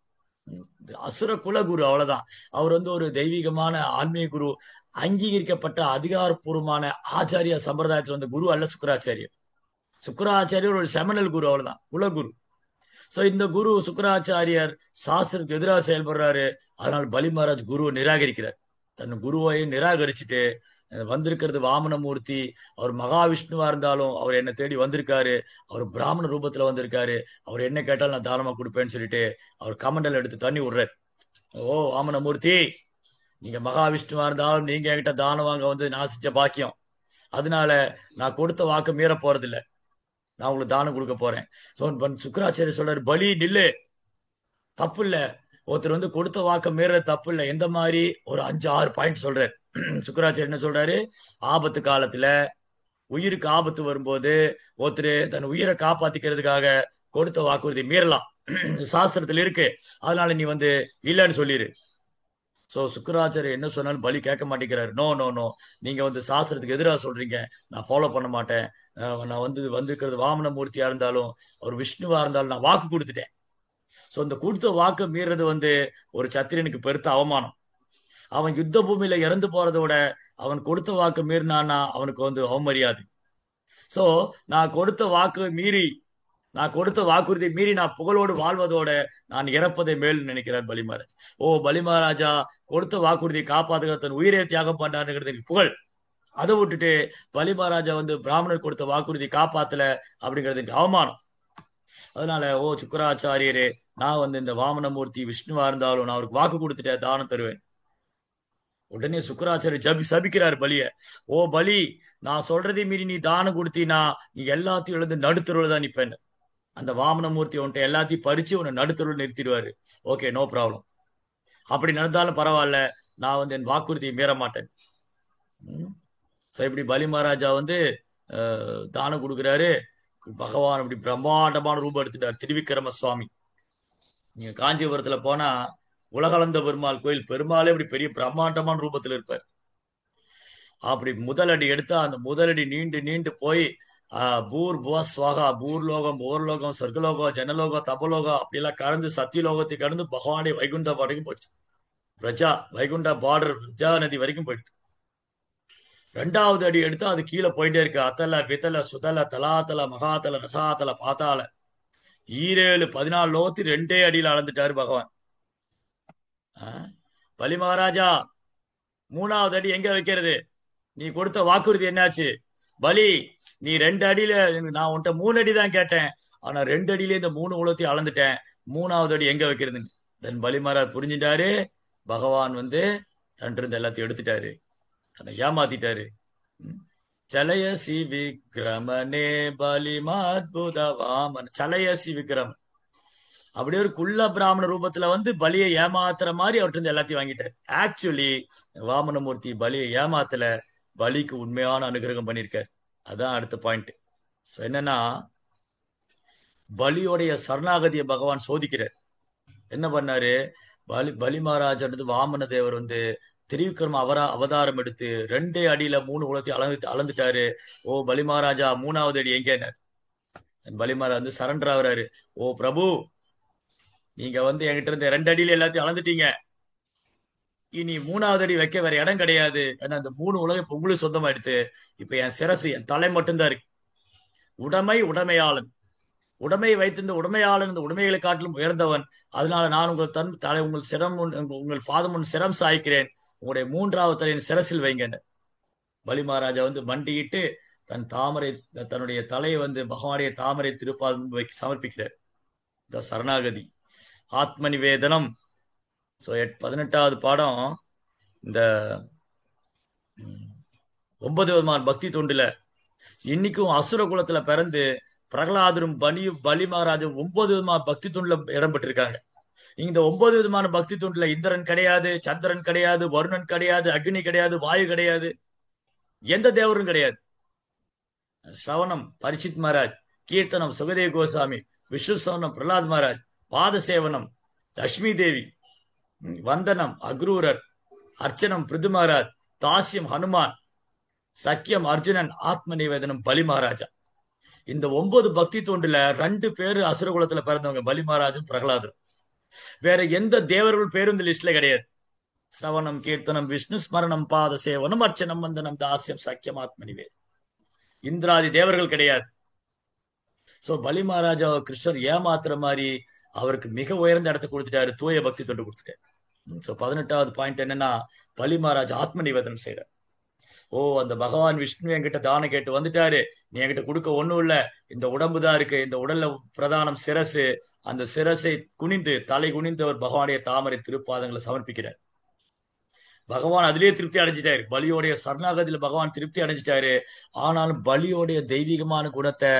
S1: அசுர குலகுரு, அவ்வளவுதான். அவர் வந்து ஒரு தெய்வீகமான ஆன்மீக குரு, அங்கீகரிக்கப்பட்ட அதிகாரப்பூர்வமான ஆச்சாரிய சம்பிரதாயத்தில் வந்த குரு அல்ல சுக்கராச்சாரியர். சுக்கராச்சாரியர் ஒரு செமனல் குரு, அவ்வளவுதான், குலகுரு. சோ இந்த குரு சுக்கராச்சாரியர் சாஸ்திரத்துக்கு எதிராக செயல்படுறாரு. அதனால பலி மகாராஜ் குருவை நிராகரிக்கிறார். தன் குருவை நிராகரிச்சுட்டு வந்திருக்கிறது வாமனமூர்த்தி, அவர் மகாவிஷ்ணுவா இருந்தாலும் அவர் என்ன தேடி வந்திருக்காரு, அவர் பிராமண ரூபத்துல வந்திருக்காரு, அவர் என்ன கேட்டாலும் நான் தானமா கொடுப்பேன்னு சொல்லிட்டு அவர் கமண்டல் எடுத்து தண்ணி விடுறாரு. வாமனமூர்த்தி, நீங்க மகாவிஷ்ணுவா இருந்தாலும் நீங்க என்கிட்ட தானம் வாங்க வந்து நான் செஞ்ச பாக்கியம், அதனால நான் கொடுத்த வாக்கு மீற போறதில்ல, நான் உங்களுக்கு தானம் கொடுக்க போறேன். சுக்கராச்சாரிய சொல்றாரு, பலி நில்லு, தப்பு இல்ல, ஒருத்தர் வந்து கொடுத்த வாக்க மீறது தப்பு இல்லை. எந்த மாதிரி ஒரு 5-6 பாயிண்ட் சொல்றாரு. சுக்கராச்சாரியர் என்ன சொல்றாரு, ஆபத்து காலத்துல உயிருக்கு ஆபத்து வரும்போது ஒருத்தர் தன் உயிரை காப்பாத்திக்கிறதுக்காக கொடுத்த வாக்குறுதி மீறலாம், சாஸ்திரத்துல இருக்கு, அதனால நீ வந்து இல்லைன்னு சொல்லிரு. சோ சுக்கராச்சாரியர் என்ன சொன்னாலும் பலி கேட்க மாட்டேங்கிறாரு. நோ நோ நோ, நீங்க வந்து சாஸ்திரத்துக்கு எதிராக சொல்றீங்க, நான் ஃபாலோ பண்ண மாட்டேன். நான் வந்து வந்திருக்கிறது வாமனமூர்த்தியா இருந்தாலும் அவர் விஷ்ணுவா இருந்தாலும் நான் வாக்கு கொடுத்துட்டேன். சோ இந்த கொடுத்த வாக்கு மீறது வந்து ஒரு சத்திரியனுக்கு பெருத்த அவமானம். அவன் யுத்த பூமியில இறந்து போறதோட அவன் கொடுத்த வாக்கு மீறினான்னா அவனுக்கு வந்து அவமரியாதை. சோ நான் கொடுத்த வாக்கு மீறி, நான் கொடுத்த வாக்குறுதியை மீறி நான் புகழோடு வாழ்வதோட நான் இறப்பதை மேல் நினைக்கிறார் பலி மகாராஜ். பலி மகாராஜா கொடுத்த வாக்குறுதியை காப்பாத்துக்க தன் உயிரை தியாகம் பண்ணாருங்கிறது புகழ். அதை விட்டுட்டு பலி மகாராஜா வந்து பிராமணர் கொடுத்த வாக்குறுதி காப்பாத்தல அப்படிங்கிறது அவமானம். அதனால சுக்கராச்சாரியரே, நான் வந்து இந்த வாமனமூர்த்தி விஷ்ணுவா இருந்தாலும் நான் அவருக்கு வாக்கு கொடுத்துட்டேன், தானம் தருவேன். உடனே சுக்கராச்சாரியர் சபிக்கிறார் பலிய. பலி, நான் சொல்றதை மீறி நீ தானம் கொடுத்தீனா நீ எல்லாத்தையும் எழுந்து நடுத்தருவில் தான் நிப்பேன். அந்த வாமனமூர்த்தி உன்ட்ட எல்லாத்தையும் பறிச்சு உன்னை நடுத்தருவில் நிறுத்திடுவாரு. ஓகே, நோ ப்ராப்ளம், அப்படி நடந்தாலும் பரவாயில்ல, நான் வந்து என் வாக்குறுதியை மீற மாட்டேன். இப்படி பலி மகாராஜா வந்து தானம் கொடுக்கிறாரு. பகவான் அப்படி பிரம்மாண்டமான ரூபம் எடுத்துட்டார், திருவிக்கிரம சுவாமி. நீங்க காஞ்சிபுரத்துல போனா உலகளந்த பெருமாள் கோயில், பெருமாளே இப்படி பெரிய பிரம்மாண்டமான ரூபத்துல இருப்பார். அப்படி முதலடி எடுத்தா அந்த முதலடி நீண்டு நீண்டு போய் பூர் புவ ஸ்வாகா, பூர்லோகம், ஓர்லோகம், சொர்க்கலோகம், ஜனலோகம், தபலோகம் அப்படியெல்லாம் கடந்து சத்தியலோகத்தை கடந்து பகவானே வைகுண்ட வரைக்கும் போயிடுச்சு. பிரஜா வைகுண்டா பார்டர் பிரஜா நதி வரைக்கும் போயிடுச்சு. ரெண்டாவது அடி எடுத்தா அது கீழே போயிட்டே இருக்கு. அத்தல பித்தல சுதல தலாத்தல மகாத்தல ரசாத்தல பாத்தால 17 லோகத்து 2 அடியில் அளந்துட்டாரு பகவான். பலி மகாராஜா 3வது அடி எங்க வைக்கிறது? நீ கொடுத்த வாக்குறுதி என்னாச்சு? பலி, நீ 2 அடியில, நான் உன்கிட்ட 3 அடி தான் கேட்டேன், ஆனா 2 அடியில இந்த 3 உலகத்தையும் அளந்துட்டேன். 3வது அடி எங்க வைக்கிறது? தென் பலி மகாராஜ் புரிஞ்சுட்டாரு, பகவான் தன்ட்டு இருந்த எல்லாத்தையும் எடுத்துட்டாரு, அதை ஏமாத்திட்டாரு. சலயசி விக்ரமனே பலிமாத்புத வாமன். சலயசி விக்ரம் அப்படியே ஒரு குள்ள பிராமண ரூபத்துல பலியை ஏமாத்துற மாதிரி அவர்கிட்ட இருந்து எல்லாத்தையும் வாங்கிட்டாரு. ஆக்சுவலி வாமனமூர்த்தி பலியை ஏமாத்தல, பலிக்கு உண்மையான அனுகிரகம் பண்ணியிருக்காரு. அதான் அடுத்த பாயிண்ட். என்னன்னா, பலியோடைய சரணாகதியை பகவான் சோதிக்கிறார். என்ன பண்ணாரு? பலி மகாராஜா வாமன தேவர் திரிவிக்ரம அவதாரம் எடுத்து 2 அடியில 3 உலகத்தையும் அளந்துட்டாரு. ஓ பலி மகாராஜா, 3வது அடி எங்க? பலி மகாராஜ் சரண்டர் ஆகுறாரு. ஓ பிரபு, நீங்க என்கிட்ட இருந்த 2 அடியில எல்லாத்தையும் அளந்துட்டீங்க, இனி 3வது அடி வைக்க வேற இடம் கிடையாது. ஏன்னா அந்த 3 உலகம் இப்ப உங்களுக்கு சொந்தமாயிடுத்து. இப்ப என் சிரசு, என் தலை மட்டும்தான் இருக்கு. உடைமையாளன், உடைமையை வைத்திருந்த உடைமையாளன் இந்த உடைமைகளை காட்டிலும் உயர்ந்தவன். அதனால நான் உங்கள் தலை, உங்கள் சிரம், உங்கள் பாதம் சிரம் சாய்க்கிறேன், உங்களுடைய 3வது தலையின் சிரசில் வைங்க. பலி மகாராஜா மண்டியிட்டு தன்னுடைய தலையை பகவானுடைய தாமரை திருப்பாதம் சமர்ப்பிக்கிறார். இந்த சரணாகதி ஆத்ம நிவேதனம். 18வது பாடம் இந்த 9 விதமான பக்தி தொண்டுல இன்னைக்கும் அசுர குலத்துல பிறந்து பிரகலாதரும் பலி மகாராஜும் 9 விதமான பக்தி தொண்டுல இடம் பெற்றிருக்காங்க. இந்த 9 விதமான பக்தி தொண்டுல இந்திரன் கிடையாது, சந்திரன் கிடையாது, வருணன் கிடையாது, அக்னி கிடையாது, வாயு கிடையாது, எந்த தேவரும் கிடையாது. ஸ்ரவணம் பரிசித் மகாராஜ், கீர்த்தனம் சுகதேவ் கோசாமி, விஷ்ணு சவனம் பிரகலாத் மகாராஜ், பாதசேவனம் லட்சுமி தேவி, வந்தனம் அக்ரூரர், அர்ச்சனம் பிருது மகாராஜ், தாசியம் ஹனுமான், சக்கியம் அர்ஜுனன், ஆத்ம நிவேதனம் பலி மகாராஜா. இந்த 9 பக்தி தொண்டுல 2 பேரு அசுரகுலத்துல பிறந்தவங்க, பலி மகாராஜும் பிரகலாதரும். வேற எந்த தேவர்கள் பேரும் இந்த லிஸ்ட்ல கிடையாது. ஸ்ரவணம் கீர்த்தனம் விஷ்ணு ஸ்மரணம் பாத சேவனம் அர்ச்சனம் வந்தனம் தாசியம் சக்கியம் ஆத்ம நிவேதனம். இந்திராதி தேவர்கள் கிடையாது. சோ பலி மகாராஜா கிருஷ்ணர் ஏமாத்துற மாதிரி அவருக்கு மிக உயர்ந்த இடத்தை கொடுத்துட்டாரு, தூய பக்தி தொண்டு கொடுத்துட்டாரு. சோ 18வது பாயிண்ட் என்னன்னா, பலி மகாராஜ் ஆத்ம நிவேதனம் செய்யறார். ஓ அந்த பகவான் விஷ்ணு என்கிட்ட தானம் கேட்டு வந்துட்டாரு, நீ என்கிட்ட கொடுக்க ஒண்ணும் இல்ல, இந்த உடம்பு தான் இருக்கு, இந்த உடல்ல பிரதானம் சிரசு, அந்த சிரசை குனிந்து தலை குனிந்து அவர் பகவானுடைய தாமரை திருப்பாதங்களை சமர்ப்பிக்கிறார். பகவான் அதிலேயே திருப்தி அடைஞ்சிட்டாரு, பலியோடைய சரணாகதியில பகவான் திருப்தி அடைஞ்சிட்டாரு. ஆனாலும் பலியோடைய தெய்வீகமான குணத்தை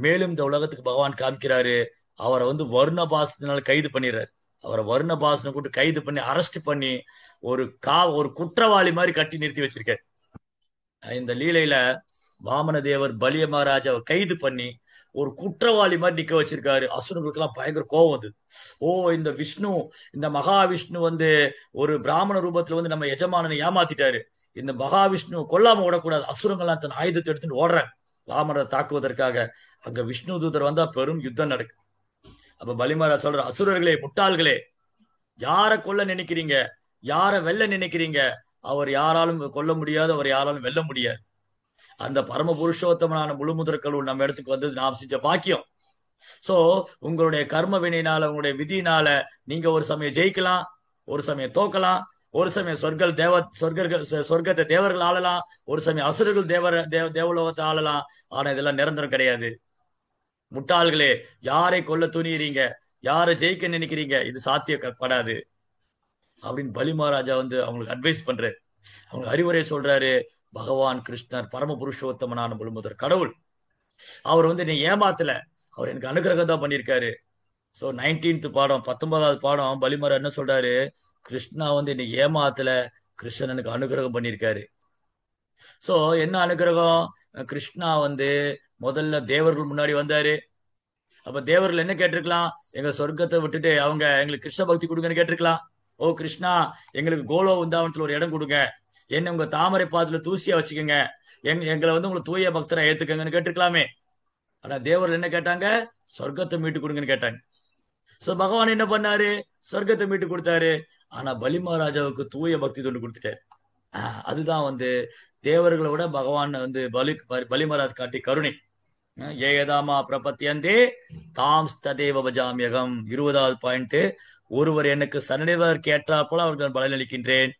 S1: மேலும் இந்த உலகத்துக்கு பகவான் காமிக்கிறாரு. அவரை வருணபாசத்தினால கைது பண்ணிடுறாரு. அவரை வருணபாசனை கூட்டு கைது பண்ணி அரெஸ்ட் பண்ணி ஒரு குற்றவாளி மாதிரி கட்டி நிறுத்தி வச்சிருக்காரு. இந்த லீலையில வாமன தேவர் பலிய மகாராஜாவை கைது பண்ணி ஒரு குற்றவாளி மாதிரி நிக்க வச்சிருக்காரு. அசுரங்களுக்கு எல்லாம் பயங்கர கோபம் வந்தது. ஓ இந்த விஷ்ணு, இந்த மகாவிஷ்ணு ஒரு பிராமண ரூபத்துல நம்ம எஜமானனை ஏமாத்திட்டாரு, இந்த மகாவிஷ்ணு கொல்லாம விடக்கூடாது. அசுரங்கள்லாம் தன் ஆயுதத்தை எடுத்துட்டு ஓடுறாங்க வாமனரை தாக்குவதற்காக. அங்க விஷ்ணு தூதர் வந்தா பெரும் யுத்தம் நடக்கு. அப்ப பலி மகாராஜ் சொல்ற, அசுரர்களே முட்டாள்களே, யார கொல்ல நினைக்கிறீங்க, யார வெல்ல நினைக்கிறீங்க, அவர் யாராலும் கொல்ல முடியாது, அவர் யாராலும் வெல்ல முடியாது. அந்த பரம புருஷோத்தமனான முழுமுதற் கடவுள் நம்ம இடத்துக்கு வந்தது நாம் செஞ்ச பாக்கியம். சோ உங்களுடைய கர்ம வினையினால, உங்களுடைய விதியினால நீங்க ஒரு சமயம் ஜெயிக்கலாம், ஒரு சமயம் தோக்கலாம், ஒரு சமயம் சொர்க்கத்தை தேவர்கள் ஆளலாம், ஒரு சமயம் அசுரர்கள் தேவலோகத்தை ஆளலாம். ஆனா இதெல்லாம் நிரந்தரம் கிடையாது. முட்டாள்களே, யாரை கொல்ல துணியறீங்க, யாரை ஜெயிக்க நினைக்கிறீங்க, இது சாத்தியப்படாது அப்படின்னு பலி மகாராஜா அவங்களுக்கு அட்வைஸ் பண்றாரு, அவங்க அறிவுரை சொல்றாரு. பகவான் கிருஷ்ணர் பரம புருஷோத்தமனான முழுமுதற் கடவுள். அவர் நீ ஏமாத்தல, அவர் எனக்கு அனுகிரகம் தான் பண்ணியிருக்காரு. சோ 19th பாடம் 19வது பாடம் பலி மகாராஜ் என்ன சொல்றாரு, கிருஷ்ணா என்னை ஏமாத்தல, கிருஷ்ணன் எனக்கு அனுகிரகம் பண்ணியிருக்காரு. சோ என்ன அனுகிரகம்? கிருஷ்ணா முதல்ல தேவர்கள் முன்னாடி வந்தாரு. அப்ப தேவர்கள் என்ன கேட்டிருக்கலாம்? எங்க சொர்க்கத்தை விட்டுட்டு அவங்க எங்களுக்கு கிருஷ்ண பக்தி கொடுங்கன்னு கேட்டிருக்கலாம். ஓ கிருஷ்ணா, எங்களுக்கு கோலோ உந்தாவனத்துல ஒரு இடம் கொடுங்க, என்ன உங்க தாமரை பாதத்துல தூசியா வச்சுக்கோங்க, எங்களை உங்களை தூய பக்தரை ஏத்துக்கங்கன்னு கேட்டிருக்கலாமே. ஆனா தேவர்கள் என்ன கேட்டாங்க? சொர்க்கத்தை மீட்டு கொடுங்கன்னு கேட்டாங்க. சோ பகவான் என்ன பண்ணாரு? சொர்க்கத்தை மீட்டு கொடுத்தாரு. ஆனா பலி மகாராஜாவுக்கு தூய பக்தி தொண்டு கொடுத்துட்டாரு. அதுதான் வந்து தேவர்களை விட பகவான் வந்து பலிமராஜ் காட்டி கருணை. ஏதாமா பிரபத்தியந்தே தாம் ததேவ பஜாமியகம். 20வது பாயிண்ட், ஒருவர் எனக்கு சரணிவதற்கு ஏற்றா போல அவர்கள் பலனளிக்கின்றேன்.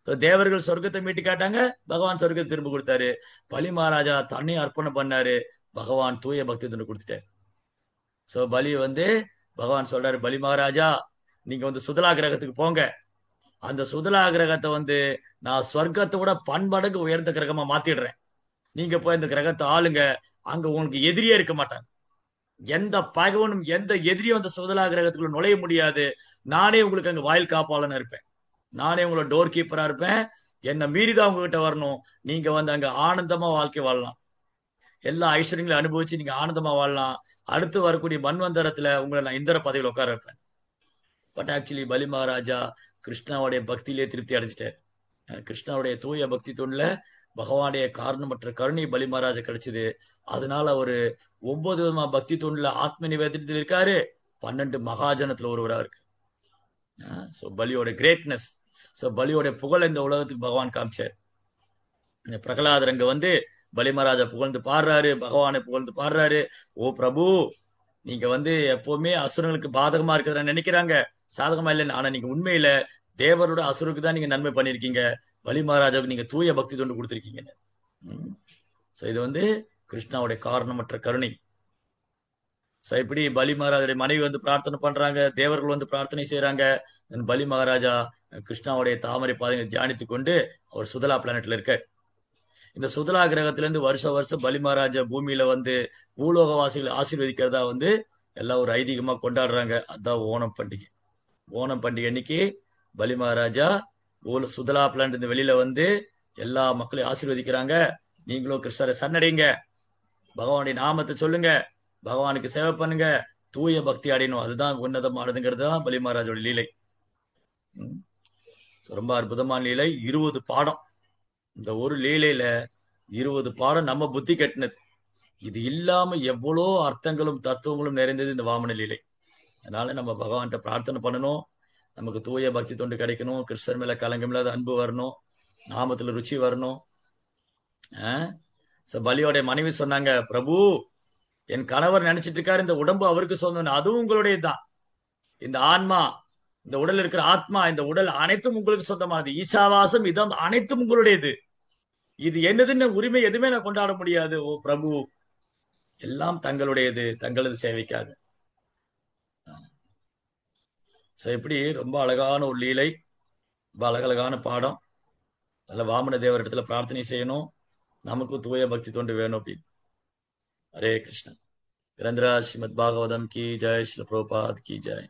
S1: தேவர்கள் சொர்க்கத்தை மீட்டு கேட்டாங்க, பகவான் சொர்க்கத்தை திரும்ப கொடுத்தாரு. பலி மகாராஜா தன்னை அர்ப்பணம் பண்ணாரு, பகவான் தூய பக்தி தொண்டு கொடுத்துட்டாரு. சோ பலி வந்து பகவான் சொல்றாரு, பலி மகாராஜா நீங்க வந்து சுதலா கிரகத்துக்கு போங்க. அந்த சுதலா கிரகத்தை வந்து நான் சொர்க்கத்தை விட பன்மடங்கு உயர்ந்த கிரகமா மாத்திடுறேன். நீங்க போய் இந்த கிரகத்தை ஆளுங்க. அங்க உங்களுக்கு எதிரியே இருக்க மாட்டாங்க. எந்த பகவனும் எந்த எதிரியும் அந்த சுதலா கிரகத்துக்குள்ள நுழைய முடியாது. நானே உங்களுக்கு அங்க வாயில் காப்பாளனா இருப்பேன். நானே உங்களோட டோர் கீப்பரா இருப்பேன். என்னை மீறிதான் உங்ககிட்ட வரணும். நீங்க வந்து அங்க ஆனந்தமா வாழ்க்கை வாழலாம். எல்லா ஐஸ்வர்யங்களையும் அனுபவிச்சு நீங்க ஆனந்தமா வாழலாம். அடுத்து வரக்கூடிய மன்வந்தரத்துல உங்களை நான் இந்திர பதவியில் உட்கார வைப்பேன். பட் ஆக்சுவலி பலி மகாராஜா கிருஷ்ணாவுடைய பக்தியிலே திருப்தி அடைஞ்சிட்டார். கிருஷ்ணாவுடைய தூய பக்தி தொண்டுல பகவானுடைய காரணமற்ற கருணை பலி மகாராஜா கிடைச்சது. அதனால ஒரு 9 விதமா பக்தி தொண்டுல ஆத்ம நிவேதனத்தில் இருக்காரு. 12 மகாஜனத்துல ஒருவரா இருக்கு. சோ பலியோட கிரேட்னஸ், சோ பலியோட புகழ் இந்த உலகத்துக்கு பகவான் காமிச்சார். பிரகலாதர் அங்க வந்து பலி மகாராஜா புகழ்ந்து பாடுறாரு, பகவானை புகழ்ந்து பாடுறாரு. ஓ பிரபு, நீங்க வந்து எப்பவுமே அசுரங்களுக்கு பாதகமா இருக்கிறத நினைக்கிறாங்க, சாதகமா இல்லைன்னு. ஆனா நீங்க உண்மையில தேவரோட அசுருக்கு தான் நீங்க நன்மை பண்ணிருக்கீங்க. பலி மகாராஜாவுக்கு நீங்க தூய பக்தி தொண்டு கொடுத்திருக்கீங்க. சோ இது வந்து கிருஷ்ணாவுடைய காரணமற்ற கருணை. சோ இப்படி பலி மகாராஜுடைய மனைவி வந்து பிரார்த்தனை பண்றாங்க, தேவர்கள் வந்து பிரார்த்தனை செய்யறாங்க. பலி மகாராஜா கிருஷ்ணாவுடைய தாமரை பாதையை தியானித்து கொண்டு அவர் சுதலா பிளானட்ல இருக்கார். இந்த சுதலா கிரகத்துல இருந்து வருஷம் பலி மகாராஜா பூமியில வந்து பூலோகவாசிகளை ஆசீர்வதிக்கிறதா வந்து எல்லாம் ஒரு ஐதீகமா கொண்டாடுறாங்க. அதுதான் ஓணம் பண்டிகை. ஓணம் பண்டிகை அன்னைக்கு பலி மகாராஜா சுதலா பிளான்ட் இந்த வெளியில வந்து எல்லா மக்களையும் ஆசீர்வதிக்கிறாங்க. நீங்களும் கிருஷ்ணரை சரணடைங்க, பகவானுடைய நாமத்தை சொல்லுங்க, பகவானுக்கு சேவை பண்ணுங்க, தூய பக்தி அடையணும். அதுதான் உன்னதமானதுங்கிறது தான் பலி மகாராஜோட லீலை. ரொம்ப அற்புதமான லீலை. 20 பாடம். இந்த ஒரு லீலையில 20 பாடம் நம்ம புத்தி கட்டினது. இது இல்லாம எவ்வளோ அர்த்தங்களும் தத்துவங்களும் நிறைந்தது இந்த வாமன லீலை. அதனால நம்ம பகவான்கிட்ட பிரார்த்தனை பண்ணணும், நமக்கு தூய பக்தி தொண்டு கிடைக்கணும், கிருஷ்ணர் மேல கலங்கம் இல்லாத அன்பு வரணும், நாமத்துல ருச்சி வரணும். பலியோடைய மனைவி சொன்னாங்க, பிரபு என் கணவர் நினைச்சிட்டு இருக்காரு இந்த உடம்பு அவருக்கு சொந்தம், அதுவும் உங்களுடையது தான். இந்த ஆன்மா, இந்த உடல் இருக்கிற ஆத்மா, இந்த உடல் அனைத்தும் உங்களுக்கு சொந்தமானது. ஈசாவாசம் இதம் அனைத்தும் உங்களுடையது. இது என்னதுன்னு உரிமை எதுவுமே நான் கொண்டாட முடியாது. ஓ பிரபு, எல்லாம் தங்களுடையது, தங்களது சேவைக்காக. இப்படி ரொம்ப அழகான ஒரு லீலை, ரொம்ப அழகழகான பாடம். நல்ல வாமன தேவர் இடத்துல பிரார்த்தனை செய்யணும், நமக்கும் தூய பக்தி தொண்டு வேணும் அப்படின்னு. ஹரே கிருஷ்ணன். கிரந்தராஜ் ஸ்ரீமத் பாகவதம் கி ஜெய், ஸ்ரீல பிரபுபாத் கி ஜெய்.